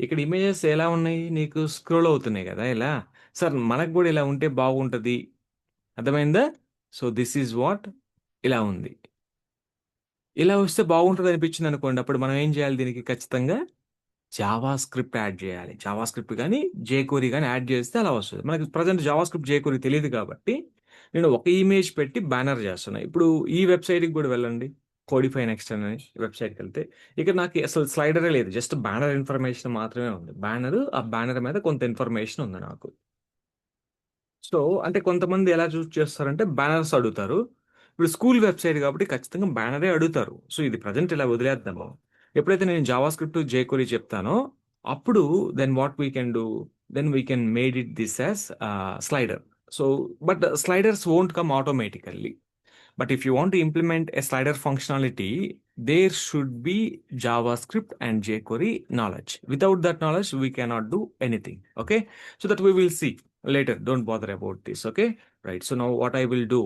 ఇక్కడ ఇమేజెస్ ఎలా ఉన్నాయి? నీకు స్క్రోల్ అవుతున్నాయి కదా ఇలా. సార్ మనకు కూడా ఇలా ఉంటే బాగుంటుంది, అర్థమైందా? సో దిస్ ఈజ్ వాట్, ఇలా ఉంది. ఇలా వస్తే బాగుంటుంది అనిపించింది అనుకోండి, అప్పుడు మనం ఏం చేయాలి? దీనికి ఖచ్చితంగా జావా స్క్రిప్ట్ యాడ్ చేయాలి. జావా స్క్రిప్ట్ కానీ జేక్వెరీ కానీ యాడ్ చేస్తే అలా వస్తుంది. మనకి ప్రజెంట్ జావా స్క్రిప్ట్ జేక్వెరీ తెలియదు కాబట్టి నేను ఒక ఇమేజ్ పెట్టి బ్యానర్ చేస్తున్నా. ఇప్పుడు ఈ వెబ్సైట్కి కూడా వెళ్ళండి, కోడిఫై నెక్స్ట్ అనే వెబ్సైట్కి వెళ్తే ఇక్కడ నాకు అసలు స్లైడరే లేదు, జస్ట్ బ్యానర్ ఇన్ఫర్మేషన్ మాత్రమే ఉంది. ఆ బ్యానర్ మీద కొంత ఇన్ఫర్మేషన్ ఉంది నాకు. సో అంటే కొంతమంది ఎలా చూస్ చేస్తారంటే బ్యానర్స్ అడుగుతారు. ఇప్పుడు స్కూల్ వెబ్సైట్ కాబట్టి ఖచ్చితంగా బ్యానరే అడుగుతారు. సో ఇది ప్రజెంట్ ఇలా వదిలేద్దాము. ఎప్పుడైతే నేను జావా స్క్రిప్ట్ జేక్వెరీ చెప్తానో అప్పుడు then what we can do, then we can made it this as slider. So but sliders won't come automatically. But if you want to implement a slider functionality, there should be JavaScript and jQuery knowledge. Without that knowledge, we cannot do anything. Okay, so that we will see. later, don't bother about this. Okay, right? So now what I will do,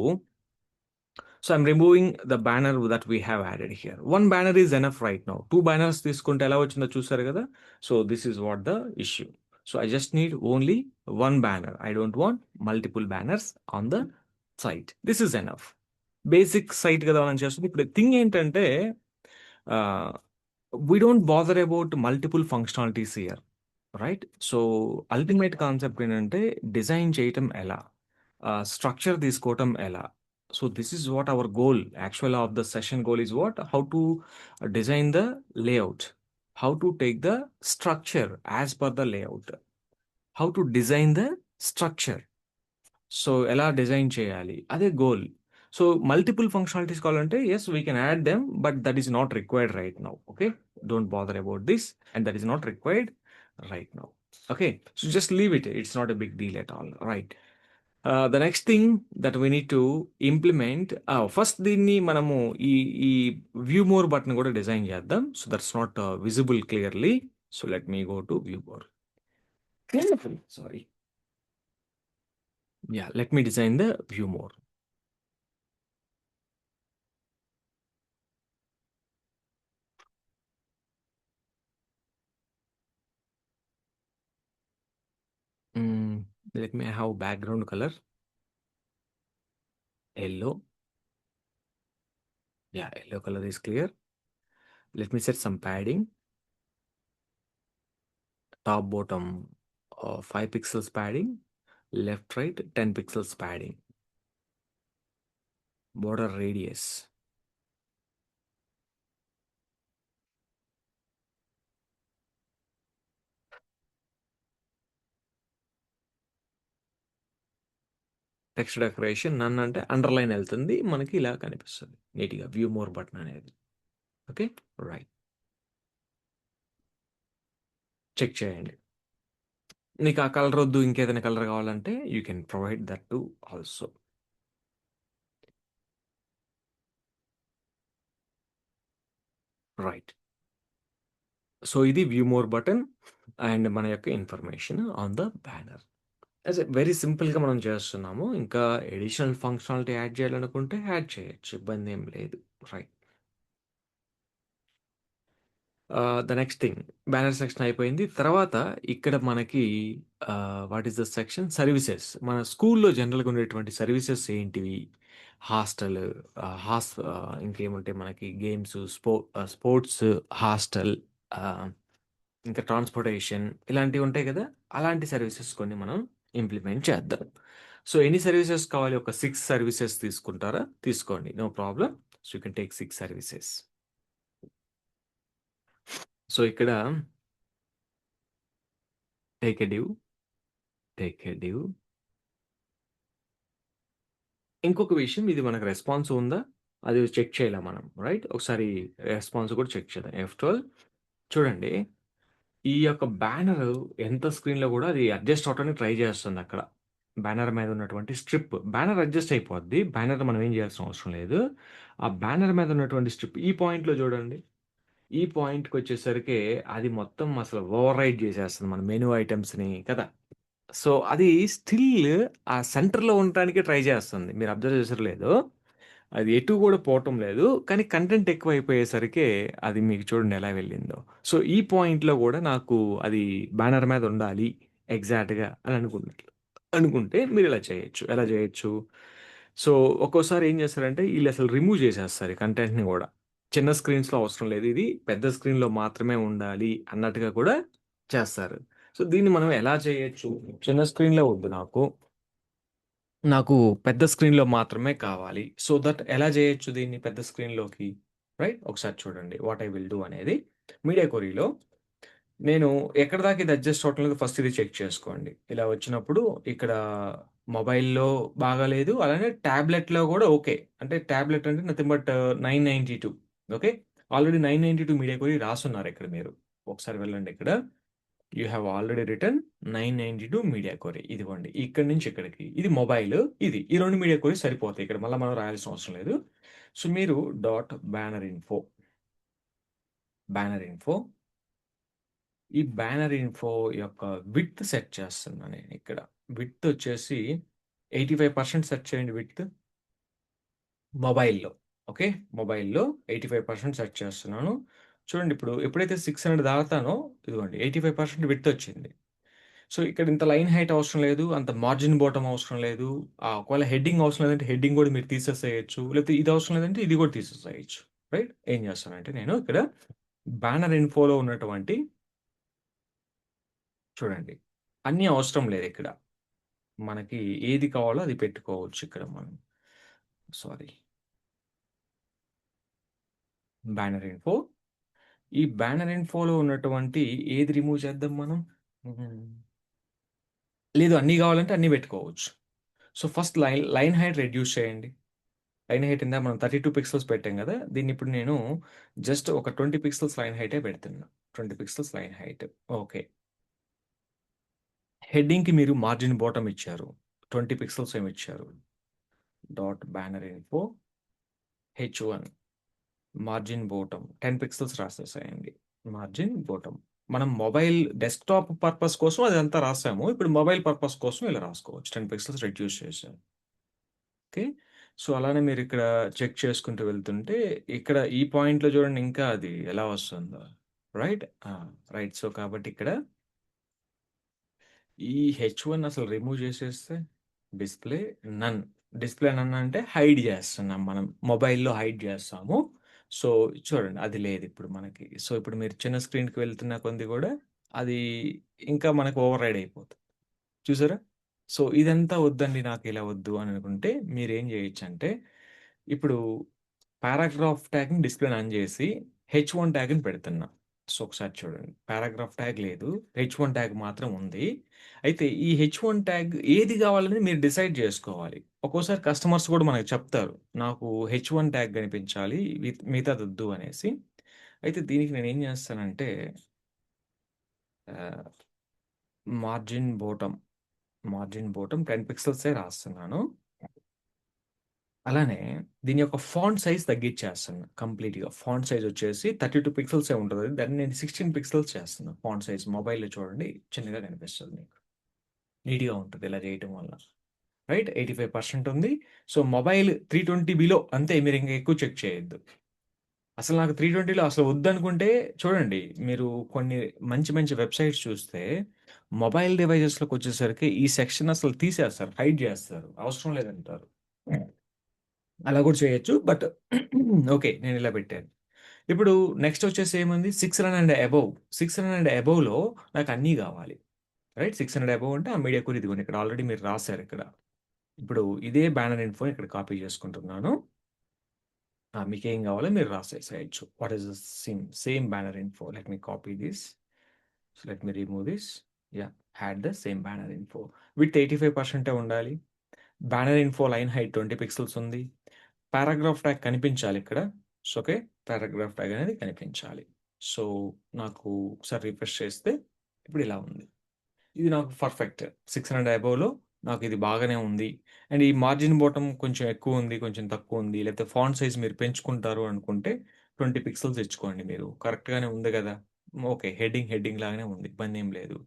so I'm removing the banner that we have added here. One banner is enough right now. Two banners తీసుకుంటే ఎలా వచ్చిందో చూసారు కదా. So this is what the issue. So I just need only one banner. I don't want multiple banners on the site. This is enough. Basic site కదా మనం చేస్తుంది. ఇప్పుడు thing ఏంటంటే we don't bother about multiple functionalities here, right? So ultimate concept ఏంటంటే design చేయటం ఎలా, structure తీసుకోవటం ఎలా. So this is what our goal. Actual of the session goal is what, how to design the layout, how to take the structure as per the layout, how to design the structure. So ఎలా design చేయాలి, అదే గోల్. So multiple functionalities కావాలంటే as we can add them, but that is not required right now. Okay, don't bother about this, and that is not required right now. Okay, so just leave it, it's not a big deal at all, right? The next thing that we need to implement, first దీన్ని మనము ఈ ఈ view more button కూడా design చేద్దాం. So that's not visible clearly. So let me go to view more. Sorry, yeah, let me design the view more. Let me have background color yellow. Yeah, yellow color is clear. Let me set some padding. Top bottom 5 pixels padding, left right 10 pixels padding. Border radius. Text decoration none అంటే underline వెళ్తుంది, మనకి ఇలా కనిపిస్తుంది నీట్గా view more button అనేది. Okay, right, check చేయండి. నీకు ఆ కలర్ వద్దు, ఇంకేదైనా కలర్ కావాలంటే you can provide that to also. Right, so ఇది వ్యూ మోర్ బటన్ అండ్ మన యొక్క information on the banner. As very సింపుల్గా మనం చేస్తున్నాము. ఇంకా ఎడిషనల్ ఫంక్షనాలిటీ యాడ్ చేయాలనుకుంటే యాడ్ చేయొచ్చు, ఇబ్బంది ఏం లేదు, right? The next thing, banner section అయిపోయింది. తర్వాత ఇక్కడ మనకి what is the section, services. మన స్కూల్లో జనరల్గా ఉండేటువంటి సర్వీసెస్ ఏంటివి? హాస్టల్, ఇంకేముంటే మనకి గేమ్స్, స్పోర్ట్స్, హాస్టల్, ఇంకా ట్రాన్స్పోర్టేషన్, ఇలాంటివి ఉంటాయి కదా. అలాంటి సర్వీసెస్ కొన్ని మనం ఇంప్లిమెంట్ చేద్దాం. సో ఎన్ని సర్వీసెస్ కావాలి? ఒక 6 సర్వీసెస్ తీసుకుంటారా? తీసుకోండి, no problem. So you can take 6 services. So ఇక్కడ టేక్ ఎ డివ్. ఇంకొక విషయం, ఇది మనకు రెస్పాన్స్ ఉందా అది చెక్ చేయాలి మనం, రైట్? ఒకసారి రెస్పాన్స్ కూడా చెక్ చేద్దాం. F12 చూడండి, ఈ యొక్క బ్యానర్ ఎంత స్క్రీన్లో కూడా అది అడ్జస్ట్ అవడానికి ట్రై చేస్తుంది. అక్కడ బ్యానర్ మీద ఉన్నటువంటి స్ట్రిప్, బ్యానర్ అడ్జస్ట్ అయిపోద్ది. బ్యానర్ మనం ఏం చేయాల్సిన అవసరం లేదు. ఆ బ్యానర్ మీద ఉన్నటువంటి స్ట్రిప్ ఈ పాయింట్లో చూడండి, ఈ పాయింట్కి వచ్చేసరికి అది మొత్తం అసలు ఓవర్ రైడ్ చేసేస్తుంది మన మెనూ ఐటమ్స్ని కదా. సో అది స్టిల్ ఆ సెంటర్లో ఉండటానికి ట్రై చేస్తుంది. మీరు అబ్జర్వ్ చేసారో లేదో, అది ఎటు కూడా పోవటం లేదు. కానీ కంటెంట్ ఎక్కువ అయిపోయేసరికి అది మీకు చూడండి ఎలా వెళ్ళిందో. సో ఈ పాయింట్లో కూడా నాకు అది బ్యానర్ మీద ఉండాలి ఎగ్జాక్ట్గా అని అనుకుంటే మీరు ఇలా చేయొచ్చు. ఎలా చేయొచ్చు? సో ఒక్కోసారి ఏం చేస్తారంటే వీళ్ళు అసలు రిమూవ్ చేసేస్తారు ఈ కంటెంట్ని కూడా. చిన్న స్క్రీన్స్లో అవసరం లేదు, ఇది పెద్ద స్క్రీన్లో మాత్రమే ఉండాలి అన్నట్టుగా కూడా చేస్తారు. సో దీన్ని మనం ఎలా చేయొచ్చు? చిన్న స్క్రీన్లో వద్దు నాకు పెద్ద స్క్రీన్లో మాత్రమే కావాలి. సో దట్ ఎలా చేయొచ్చు దీన్ని పెద్ద స్క్రీన్లోకి, రైట్? ఒకసారి చూడండి వాట్ ఐ విల్ డూ అనేది. మీడియా కొరీలో నేను ఎక్కడ దాకా ఇది అడ్జస్ట్ అవట్లేదు, ఫస్ట్ ఇది చెక్ చేసుకోండి. ఇలా వచ్చినప్పుడు ఇక్కడ మొబైల్లో బాగాలేదు, అలానే ట్యాబ్లెట్లో కూడా ఓకే. అంటే ట్యాబ్లెట్ అంటే nothing but 992. Okay, already 992 media query రాసున్నారు ఇక్కడ. మీరు ఒకసారి వెళ్ళండి, ఇక్కడ you have already written 992 media query. ఇదిగోండి, ఇక్కడి నుంచి ఇక్కడికి ఇది మొబైల్, ఇది ఈ 2 మీడియా కొరీ సరిపోతాయి. ఇక్కడ మళ్ళీ మనం రాయాల్సిన అవసరం లేదు. సో మీరు బ్యానర్ ఇన్ఫో, ఈ బ్యానర్ ఇన్ఫో యొక్క విడ్త్ సెట్ చేస్తున్నా నేను ఇక్కడ. విడ్త్ వచ్చేసి 85% సెట్ చేయండి విడ్త్ మొబైల్‌లో. ఓకే. మొబైల్‌లో 85% సెట్ చేస్తున్నాను. చూడండి ఇప్పుడు ఎప్పుడైతే 600 దాటుతానో ఇదిగోండి 85% విడ్త్ వచ్చింది. సో, ఇక్కడ ఇంత లైన్ హైట్ అవసరం లేదు. అంత మార్జిన్ బాటమ్ అవసరం లేదు. ఒకవేళ హెడ్డింగ్ అవసరం లేదంటే హెడ్డింగ్ గూడా మీరు తీసేసేయొచ్చు. లేకపోతే ఇది అవసరం లేదంటే ఇది గూడా తీసేసేయొచ్చు. రైట్? ఏం చేస్తానంటే నేను ఇక్కడ బ్యానర్ ఇన్ఫోలో ఉన్నటువంటి చూడండి. అన్నీ అవసరం లేదిక్కడ. మనకి ఏది కావాలో అది పెట్టుకోవచ్చు ఇక్కడ మనం. సారీ. Banner info. ఈ బ్యానర్ ఇన్ఫోలో ఉన్నటువంటి ఏది రిమూవ్ చేద్దాం మనం? హ్మ్. లేదు అన్నీ కావాలంటే అన్నీ పెట్టుకోవచ్చు. So, first line height reduce చేయండి. లైన్ హైట్ ఇందాక మనం 32 పిక్సెల్స్ పెట్టాం గదా! దీన్నిప్పుడు నేను జస్ట్ ఒక 20 పిక్సెల్స్ లైన్ హైటే పెడుతున్నా. 20 పిక్సెల్స్ లైన్ హైట్. ఓకే. హెడ్డింగ్‌కి మీరు మార్జిన్ బాటమ్ ఇచ్చారు. 20 పిక్సెల్స్ ఏమో ఇచ్చారు. Dot banner info H one margin bottom 10 pixels రాసేసేయండి. Margin bottom. మనం మొబైల్ డెస్క్‌టాప్ పర్పస్ కోసం అదంతా రాసాము. ఇప్పుడు మొబైల్ పర్పస్ కోసం ఇలా రాసుకోవచ్చు. 10 పిక్సెల్స్ రెడ్యూస్ చేశాను. ఓకే. సో, అలానే మీరిక్కడ చెక్ చేసుకుంటూ వెళ్తుంటే, ఇక్కడ ఈ పాయింట్‌లో చూడండి ఇంకా అది ఎలా వస్తుందో. రైట్? ఆ! రైట్. సో, కాబట్టి ఇక్కడ ఈ హెచ్1 అసలు రిమూవ్ చేసేస్తే డిస్‌ప్లే నన్. డిస్‌ప్లే నన్ అంటే హైడ్ చేస్తున్నాం మనం. మొబైల్‌లో హైడ్ చేస్తాము. సో, చూడండి అది లేదిప్పుడు మనకి. సో, ఇప్పుడు మీరు చిన్న స్క్రీన్‌కి వెళ్తున్న కొద్దీ కూడా అది ఇంకా మనకు ఓవర్ రైడ్ అయిపోతుంది. చూసారా? సో, ఇదంతా వద్దండి నాకిలా వద్దు అని అనుకుంటే మీరేం జేయొచ్చంటే, ఇప్పుడు పారాగ్రాఫ్ ట్యాగ్‌ని డిస్‌ప్లేని ఆన్ జేసి హెచ్1 ట్యాగ్‌ని పెడుతున్నా. సో, ఒకసారి చూడండి. పారాగ్రాఫ్ ట్యాగ్ లేదు. హెచ్1 ట్యాగ్ మాత్రం ఉంది. అయితే ఈ హెచ్1 ట్యాగ్ ఏది గావాలని మీరు డిసైడ్ జేసుకోవాలి. ఒక్కోసారి కస్టమర్స్ గూడా మనకు చెప్తారు. నాకు హెచ్1 ట్యాగ్ గనిపించాలి. మిగతాదొద్దు అనేసి. అయితే దీనికి నేనేం జేస్తానంటే ఆహ్, మార్జిన్ బోటమ్ 10 పిక్సెల్సే రాస్తున్నాను. అలానే దీని యొక్క ఫాంట్ సైజ్ తగ్గిచ్చేస్తున్నా కంప్లీట్‌గా. ఫాంట్ సైజ్ వచ్చేసి 32 పిక్సెల్సే ఉంటది. దాన్ని నేను 16 పిక్సెల్స్ చేస్తున్నా ఫాంట్ సైజ్. మొబైల్‌లో చూడండి చిన్నగా కనిపిస్తది మీకు. నీట్‌గా ఉంటది ఇలా చేయటం వల్ల. రైట్? 85% ఉంది. సో, మొబైల్ 320 బిలో అంతే మీరింక ఎక్కువ చెక్ చేయొద్దు. అసలు నాకు 320లో అసలు వద్దనుకుంటే చూడండి మీరు కొన్ని మంచి మంచి వెబ్‌సైట్స్ చూస్తే మొబైల్ డివైసెస్‌లోకొచ్చేసరికి ఈ సెక్షన్ అసలు తీసేస్తారు. హైడ్ జేస్తారు. అవసరం లేదంటారు. అలా కూడా చేయొచ్చు. But okay. నేనిలా పెట్టాను. ఇప్పుడు నెక్స్ట్ వచ్చేసి ఏముంది 600 అండ్ అబోవ్. 600 అండ్ అబోవ్‌లో నాకన్నీ గావాలి. రైట్? 600 అబోవ్ అంటే ఆ మీడియా కోర్ ఇదిగోండి ఇక్కడ ఆల్రెడీ మీరు రాసారిక్కడ. ఇప్పుడు ఇదే బ్యానర్ ఇన్ఫో ఇక్కడ కాపీ చేసుకుంటున్నాను. మీకేం గావాలో మీరు రాసేసేయొచ్చు. What is the same banner info. Let me copy this. So, let me remove this. Yeah! Add the same banner info. Width 85% ఉండాలి. Banner info line height 20 pixels ఉంది. పారాగ్రాఫ్ ట్యాగ్ కనిపించాలిక్కడ. So, okay. Paragraph tag అనేది కనిపించాలి. So, నాకు ఒకసారి refresh చేస్తే ఇప్పుడిలా ఉంది. ఇది నాకు పర్ఫెక్ట్. 600 అబోవ్‌లో నాకిది బాగానే ఉంది. అండ్ ఈ మార్జిన్ బాటమ్ కొంచెం ఎక్కువుంది, కొంచెం తక్కువుంది. లేకపోతే ఫాంట్ సైజ్ మీరు పెంచుకుంటారు అనుకుంటే 20 పిక్సెల్స్ ఇచ్చుకోండి మీరు. కరెక్ట్‌గానే ఉంది గదా! ఓకే. హెడ్డింగ్ లాగానే ఉంది. ఇబ్బందేం లేదు.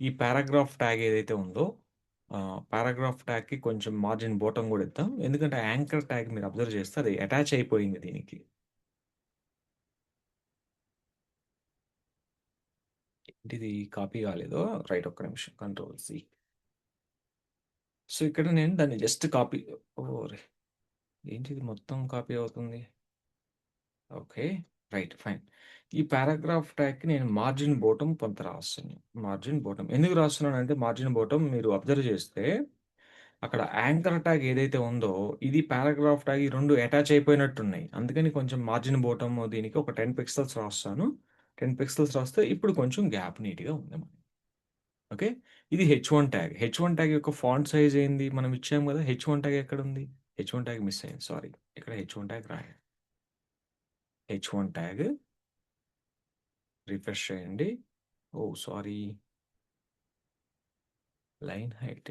ఈ పారాగ్రాఫ్ ట్యాగ్ ఏదైతే ఉందో పారాగ్రాఫ్ ట్యాగ్‌కి కొంచెం మార్జిన్ బాటమ్ గూడా ఇద్దాం. ఎందుకంటే యాంకర్ ట్యాగ్ మీరు అబ్జర్వ్ చేస్తే అది అటాచ్ అయిపోయింది దీనికి. ఏంటిది కాపీ కాలేదో రైట్ ఒక్క నిమిషం కంట్రోల్ సి. సో, ఇక్కడ నేను దాన్ని జస్ట్ కాపీ ఓరే! ఏంటిది మొత్తం కాపీ అవుతుంది. ఓకే. Right fine. ఈ పారాగ్రాఫ్ ట్యాగ్‌కి నేను మార్జిన్ బోటమ్ కొంత రాస్తున్నాను. మార్జిన్ బోటమ్ ఎందుకు రాస్తున్నానంటే మార్జిన్ బోటమ్ మీరు అబ్జర్వ్ చేస్తే అక్కడ యాంకర్ ట్యాగ్ ఏదైతే ఉందో ఇది పారాగ్రాఫ్ ట్యాగ్ ఈ 2 అటాచ్ అయిపోయినట్టున్నాయి. అందుకని కొంచెం మార్జిన్ బోటమ్ దీనికి ఒక 10 పిక్సెల్స్ రాస్తాను. 10 పిక్సెల్స్ రాస్తే ఇప్పుడు కొంచెం గ్యాప్ నీట్‌గా ఉంది మనకి. ఓకే. ఇది హెచ్1 ట్యాగ్. హెచ్1 ట్యాగ్ యొక్క ఫాంట్ సైజ్ ఏంది? మనం ఇచ్చాం గదా! హెచ్1 ట్యాగ్ ఎక్కడుంది? హెచ్1 ట్యాగ్ మిస్ అయింది. సారీ. ఇక్కడ హెచ్1 ట్యాగ్ రాయాలి. హెచ్1 ట్యాగ్ రిఫ్రెష్ చేయండి. Oh! Sorry. Line height.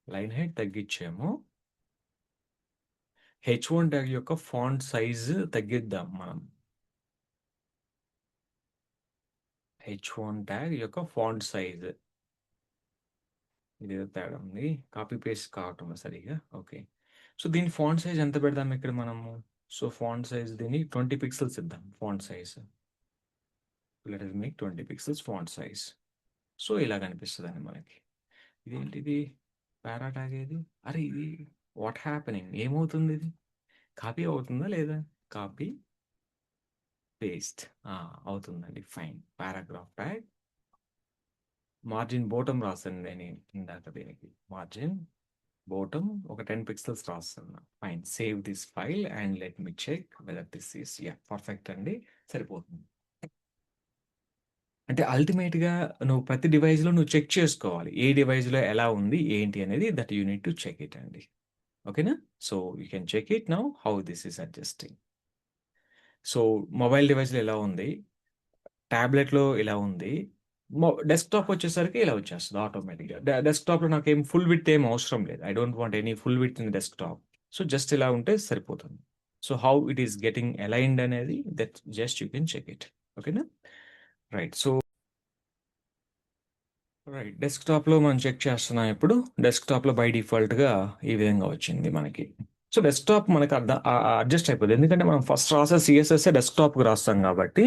Line height తగ్గిచ్చాము. హెచ్1 ట్యాగ్ యొక్క ఫాంట్ సైజ్ తగ్గిద్దాం మనం. హెచ్1 ట్యాగ్ యొక్క ఫాంట్ సైజ్. ఇదేదో తేడా ఉంది. కాపీ పేస్ట్ కావటం లేదు సరిగ్గా. ఓకే. సో దీని ఫాంట్ సైజ్ ఎంత పెడదాం ఇక్కడ మనము? సో ఫాంట్ సైజ్ దీన్ని 20 పిక్సెల్స్ ఇద్దాం font size. Let us make 20 pixels font size. So ఇలా కనిపిస్తదండి మనకి. ఇదేంటిది? పారా ట్యాగ్ ఏది? అరే ఇది వాట్ హ్యాపెనింగ్? ఏమవుతుంది ఇది? కాపీ అవుతుందా లేదా? Copy, paste. అవుతుందండి. Fine. Paragraph tag. Margin bottom రాసాను నేను ఇందాక దీనికి. మార్జిన్ బోటం ఒక 10 పిక్సెల్స్ రాస్తున్నా. Fine. Save this file and let me check whether this is perfect అండి. సరిపోతుంది. అంటే అల్టిమేట్‌గా నువ్వు ప్రతి డివైస్‌లో నువ్వు చెక్ చేసుకోవాలి. ఏ డివైస్‌లో ఎలా ఉంది? ఏంటి అనేది that you need to check it అండి. ఓకేనా? So you can check it now how this is adjusting. So mobile డివైస్‌లో ఎలా ఉంది? టాబ్లెట్‌లో ఇలా ఉంది. డెస్క్‌టాప్ వచ్చేసరికి ఇలా వచ్చేస్తది ఆటోమేటిక్‌గా. డెస్క్‌టాప్‌లో నాకేం ఫుల్ విడ్త్ ఏం అవసరం లేదు. I don't want any full width in desktop. So just ఇలా ఉంటే సరిపోతుంది. So how it is getting aligned అనేది that just you can check it. ఓకేనా? రైట్. So right. డెస్క్‌టాప్‌లో మనం చెక్ చేస్తున్నాం ఇప్పుడు. డెస్క్‌టాప్‌లో బై డిఫాల్ట్‌గా ఈ విధంగా వచ్చింది మనకి. సో డెస్క్‌టాప్ మనకు అడ్జస్ట్ అయిపోద్ది. ఎందుకంటే మనం ఫస్ట్ రాసే సీఎస్ఎస్ఏ డెస్క్‌టాప్‌కి రాస్తాం కాబట్టి.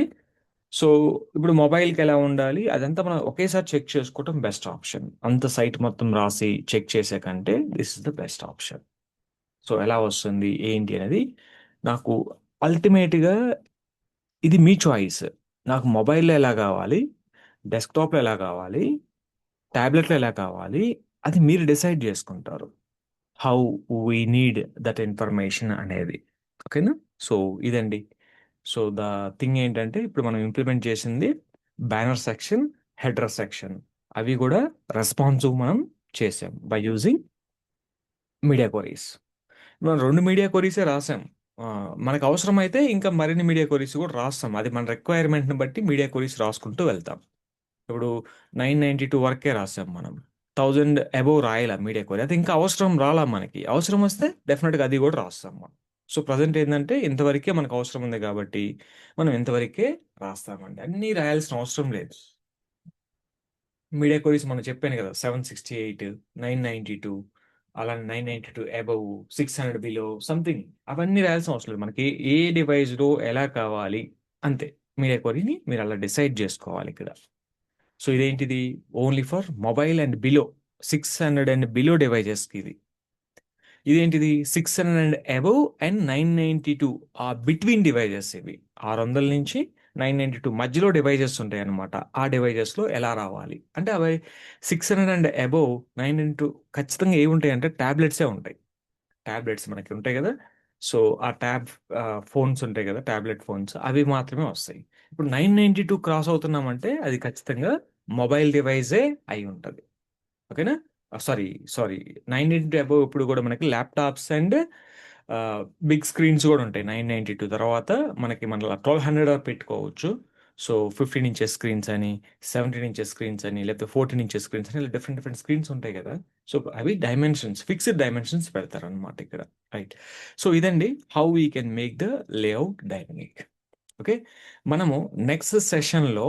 సో ఇప్పుడు మొబైల్‌కి ఎలా ఉండాలి? అదంతా మనం ఒకేసారి చెక్ చేసుకోవటం బెస్ట్ ఆప్షన్. అంత సైట్ మొత్తం రాసి చెక్ చేసే కంటే this is the best option. So ఎలా వస్తుంది? ఏంటి అనేది నాకు అల్టిమేట్‌గా ఇది మీ చాయిస్. నాకు మొబైల్‌లో ఎలా కావాలి? డెస్క్‌టాప్‌లో ఎలా కావాలి? టాబ్లెట్‌లో ఎలా కావాలి? అది మీరు డిసైడ్ చేసుకుంటారు. How we need that information అనేది. ఓకేనా? సో ఇదండి. సో ద థింగ్ ఏంటంటే ఇప్పుడు మనం ఇంప్లిమెంట్ చేసింది బ్యానర్ సెక్షన్, హెడర్ సెక్షన్. అవి కూడా రెస్పాన్సివ్ మనం చేసాం బై యూజింగ్ మీడియా క్వరీస్. మనం 2 మీడియా క్వరీసే రాసాం. మనకు అవసరమైతే ఇంకా మరిన్ని మీడియా క్వరీస్ కూడా రాస్తాం. అది మన రిక్వైర్మెంట్‌ని బట్టి మీడియా క్వరీస్ రాసుకుంటూ వెళ్తాం. ఇప్పుడు 992 వరకే రాసాం మనం. 1000 అబోవ్ రాయలా మీడియా క్వరీ. అది ఇంకా అవసరం రాలా మనకి. అవసరం వస్తే డెఫినిట్‌గా అది కూడా రాస్తాం మనం. సో, ప్రెజెంట్ ఏందంటే ఇంతవరకే మనకు అవసరం ఉంది కాబట్టి, మనం ఇంతవరకే రాస్తామండి. అన్నీ రాయాల్సిన అవసరం లేదు. మీడియా క్వరీస్ మొన్న చెప్పాను కదా! 768, 992 అలా 992 అబోవ్, 600 బిలో సంథింగ్ అవన్నీ రాయాల్సిన అవసరం లేదు. మనకి ఏ డివైస్‌లో ఎలా కావాలి అంతే. మీడియా క్వరీని మీరు అలా డిసైడ్ జేసుకోవాలి ఇక్కడ. సో ఇదేంటిది? Only for mobile and below 600 and below డివైజెస్‌కి ఇది. ఇదేంటిది? 600 and above and 992 between devices ఇవి. 600-992 మధ్యలో డివైజెస్ ఉంటాయన్నమాట. ఆ డివైజెస్‌లో ఎలా రావాలి? అంటే అవి 600 అండ్ అబోవ్ 992 ఖచ్చితంగా ఏవుంటాయంటే టాబ్లెట్సే ఉంటాయి. టాబ్లెట్స్ మనకి ఉంటాయి గదా! సో, ఆ ఫోన్స్ ఉంటాయి గదా! టాబ్లెట్ ఫోన్స్ అవి మాత్రమే వస్తాయి. ఇప్పుడు 992 క్రాస్ అవుతున్నామంటే అది ఖచ్చితంగా మొబైల్ డివైజే అయ్యుంటది. ఓకేనా? సారీ 992 అబోవ్ ఇప్పుడు గూడా మనకి ల్యాప్‌టాప్స్ అండ్ బిగ్ స్క్రీన్స్ గూడా ఉంటాయి. 992 తర్వాత మనకి మన 1200 పెట్టుకోవచ్చు. సో, 15 ఇంచెస్ స్క్రీన్స్ అని, 17 ఇంచెస్ స్క్రీన్స్ అని, లేకపోతే 14 ఇంచెస్ స్క్రీన్స్ అని ఇలా డిఫరెంట్ డిఫరెంట్ స్క్రీన్స్ ఉంటాయి గదా! సో, అవి డైమెన్షన్స్ ఫిక్స్డ్ డైమెన్షన్స్ పెడతారనమాట ఇక్కడ. రైట్. సో, ఇదండి how we can make the layout dynamic. Okay. మనము నెక్స్ట్ సెషన్‌లో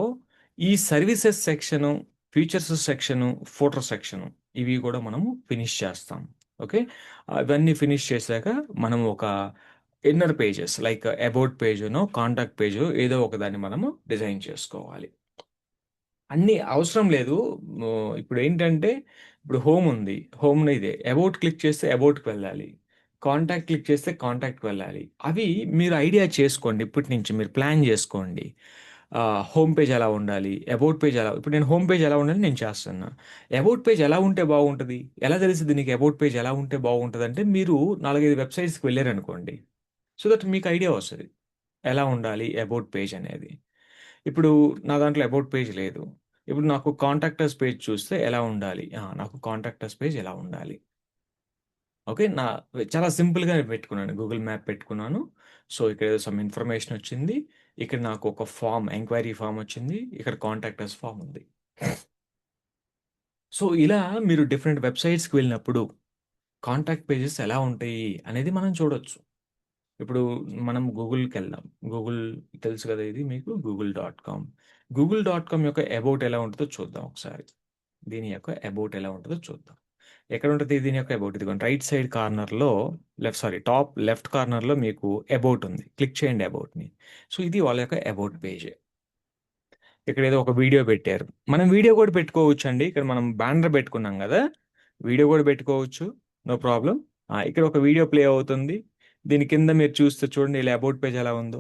ఈ services section, features section, photo section ఇవి గూడా మనము ఫినిష్ చేస్తాం. ఓకే. అవన్నీ ఫినిష్ చేశాక మనం ఒక ఇన్నర్ పేజెస్ లైక్ అబౌట్ పేజనో, కాంటాక్ట్ పేజో ఏదో ఒకదాన్ని మనము డిజైన్ చేసుకోవాలి. అన్నీ అవసరం లేదు. ఇప్పుడేంటంటే ఇప్పుడు హోమ్ ఉంది. హోమ్‌లో ఇదే. అబౌట్ క్లిక్ చేస్తే అబౌట్‌కి వెళ్ళాలి. కాంటాక్ట్ క్లిక్ చేస్తే కాంటాక్ట్‌కి వెళ్ళాలి. అవి మీరు ఐడియా చేసుకోండి. ఇప్పటి నుంచి మీరు ప్లాన్ జేసుకోండి. హోమ్ పేజ్ ఎలా ఉండాలి? అబౌట్ పేజ్ ఎలా ఇప్పుడు నేను హోమ్ పేజ్ ఎలా ఉండాలి నేను చేస్తున్నా. అబౌట్ పేజ్ ఎలా ఉంటే బాగుంటది? ఎలా తెలిసిద్ది నీకు అబౌట్ పేజ్ ఎలా ఉంటే బాగుంటదంటే మీరు 4, 5 వెబ్‌సైట్స్‌కి వెళ్లారనుకోండి. సో దట్ మీకు ఐడియా వస్తది. ఎలా ఉండాలి అబౌట్ పేజ్ అనేది. ఇప్పుడు నా దాంట్లో అబౌట్ పేజ్ లేదు. ఇప్పుడు నాకు కాంటాక్టర్స్ పేజ్ చూస్తే ఎలా ఉండాలి? నాకు కాంటాక్టర్స్ పేజ్ ఎలా ఉండాలి? ఓకే. చాలా సింపుల్‌గానే పెట్టుకున్నాను. గూగుల్ మ్యాప్ పెట్టుకున్నాను. సో, ఇక్కడ ఏదో సమ్ ఇన్ఫర్మేషన్ వచ్చింది. ఇక్కడ నాకు ఒక ఎంక్వైరీ ఫార్మ్ వచ్చింది. ఇక్కడ కాంటాక్టర్స్ ఫార్మ్ ఉంది. సో, ఇలా మీరు డిఫరెంట్ వెబ్‌సైట్స్‌కి వెళ్ళినప్పుడు కాంటాక్ట్ పేజెస్ ఎలా ఉంటాయి అనేది మనం చూడొచ్చు. ఇప్పుడు మనం గూగుల్‌కెళ్దాం. గూగుల్ తెలుసు కదా! ఇది మీకు Google dot com. Google dot com యొక్క అబౌట్ ఎలా ఉంటదో చూద్దాం ఒకసారి. దీని యొక్క అబౌట్ ఎలా ఉంటుందో చూద్దాం. ఎక్కడ ఉంటుంది దీని యొక్క అబౌట్? ఇదిగోండి రైట్ సైడ్ కార్నర్లో, టాప్ లెఫ్ట్ కార్నర్లో మీకు అబౌట్ ఉంది. క్లిక్ చేయండి అబౌట్ని. సో ఇది వాళ్ళ యొక్క అబౌట్ పేజ్. ఇక్కడ ఏదో ఒక వీడియో పెట్టారు. మనం వీడియో కూడా పెట్టుకోవచ్చు అండి. ఇక్కడ మనం బ్యానర్ పెట్టుకున్నాం కదా, వీడియో కూడా పెట్టుకోవచ్చు, నో ప్రాబ్లం. ఇక్కడ ఒక వీడియో ప్లే అవుతుంది. దీని కింద మీరు చూస్తే చూడండి ఇలా అబౌట్ పేజ్ ఎలా ఉందో.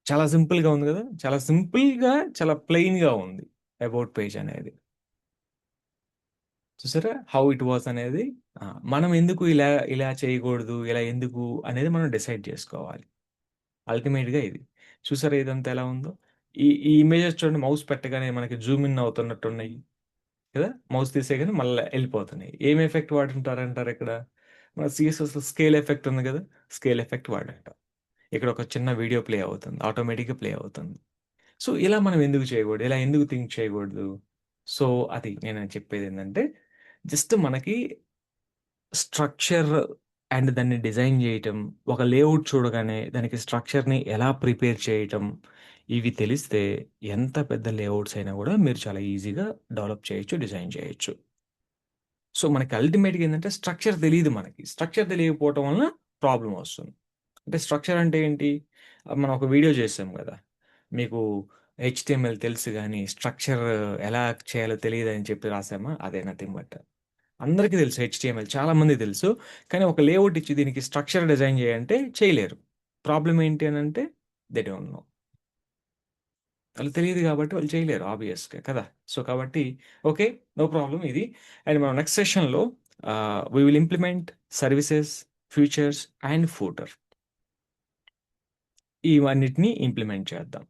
చాలా సింపుల్గా ఉంది కదా, చాలా సింపుల్గా, చాలా ప్లెయిన్గా ఉంది అబౌట్ పేజ్ అనేది. చూసారా హౌ ఇట్ వాస్ అనేది. మనం ఎందుకు ఇలా ఇలా చేయకూడదు, ఇలా ఎందుకు అనేది మనం డిసైడ్ చేసుకోవాలి. అల్టిమేట్గా ఇది చూసారా ఇదంతా ఎలా ఉందో. ఈ ఇమేజెస్ చూడండి, మౌస్ పెట్టగానే మనకి జూమ్ ఇన్ అవుతున్నట్టు ఉన్నాయి కదా, మౌస్ తీసేగానే మళ్ళీ వెళ్ళిపోతున్నాయి. ఏం ఎఫెక్ట్ వాడుంటారంటారు ఇక్కడ? మన సిఎస్ఎస్ స్కేల్ ఎఫెక్ట్ ఉంది కదా, స్కేల్ ఎఫెక్ట్ వాడంటాం. ఇక్కడ ఒక చిన్న వీడియో ప్లే అవుతుంది, ఆటోమేటిక్గా ప్లే అవుతుంది. సో ఇలా మనం ఎందుకు చేయకూడదు, ఇలా ఎందుకు థింక్ చేయకూడదు? సో అది నేను చెప్పేది ఏంటంటే, జస్ట్ మనకి స్ట్రక్చర్ అండ్ దాన్ని డిజైన్ చేయటం, ఒక లేఅవుట్ చూడగానే దానికి స్ట్రక్చర్ని ఎలా ప్రిపేర్ చేయటం, ఇవి తెలిస్తే ఎంత పెద్ద లేఅవుట్స్ అయినా కూడా మీరు చాలా ఈజీగా డెవలప్ చేయొచ్చు, డిజైన్ చేయొచ్చు. సో మనకి అల్టిమేట్గా ఏంటంటే స్ట్రక్చర్ తెలియదు. మనకి స్ట్రక్చర్ తెలియకపోవటం వలన ప్రాబ్లం వస్తుంది. అంటే స్ట్రక్చర్ అంటే ఏంటి? మనం ఒక వీడియో చేసాం కదా, మీకు హెచ్టిఎంఎల్ తెలుసు కానీ స్ట్రక్చర్ ఎలా చేయాలో తెలియదు అని చెప్పి రాసామా? అదే నథింగ్ బట్. అందరికీ తెలుసు హెచ్టిఎంఎల్, చాలా మంది తెలుసు. కానీ ఒక లేఅవుట్ ఇచ్చి దీనికి స్ట్రక్చర్ డిజైన్ చేయంటే చేయలేరు. ప్రాబ్లం ఏంటి అని అంటే దే డోంట్ నో. వాళ్ళు తెలియదు కాబట్టి వాళ్ళు చేయలేరు ఆబ్వియస్గా కదా. సో కాబట్టి ఓకే, నో ప్రాబ్లం ఇది. అండ్ మనం నెక్స్ట్ సెషన్లో we will implement services, features and footer, ఇవన్నిటిని ఇంప్లిమెంట్ చేద్దాం.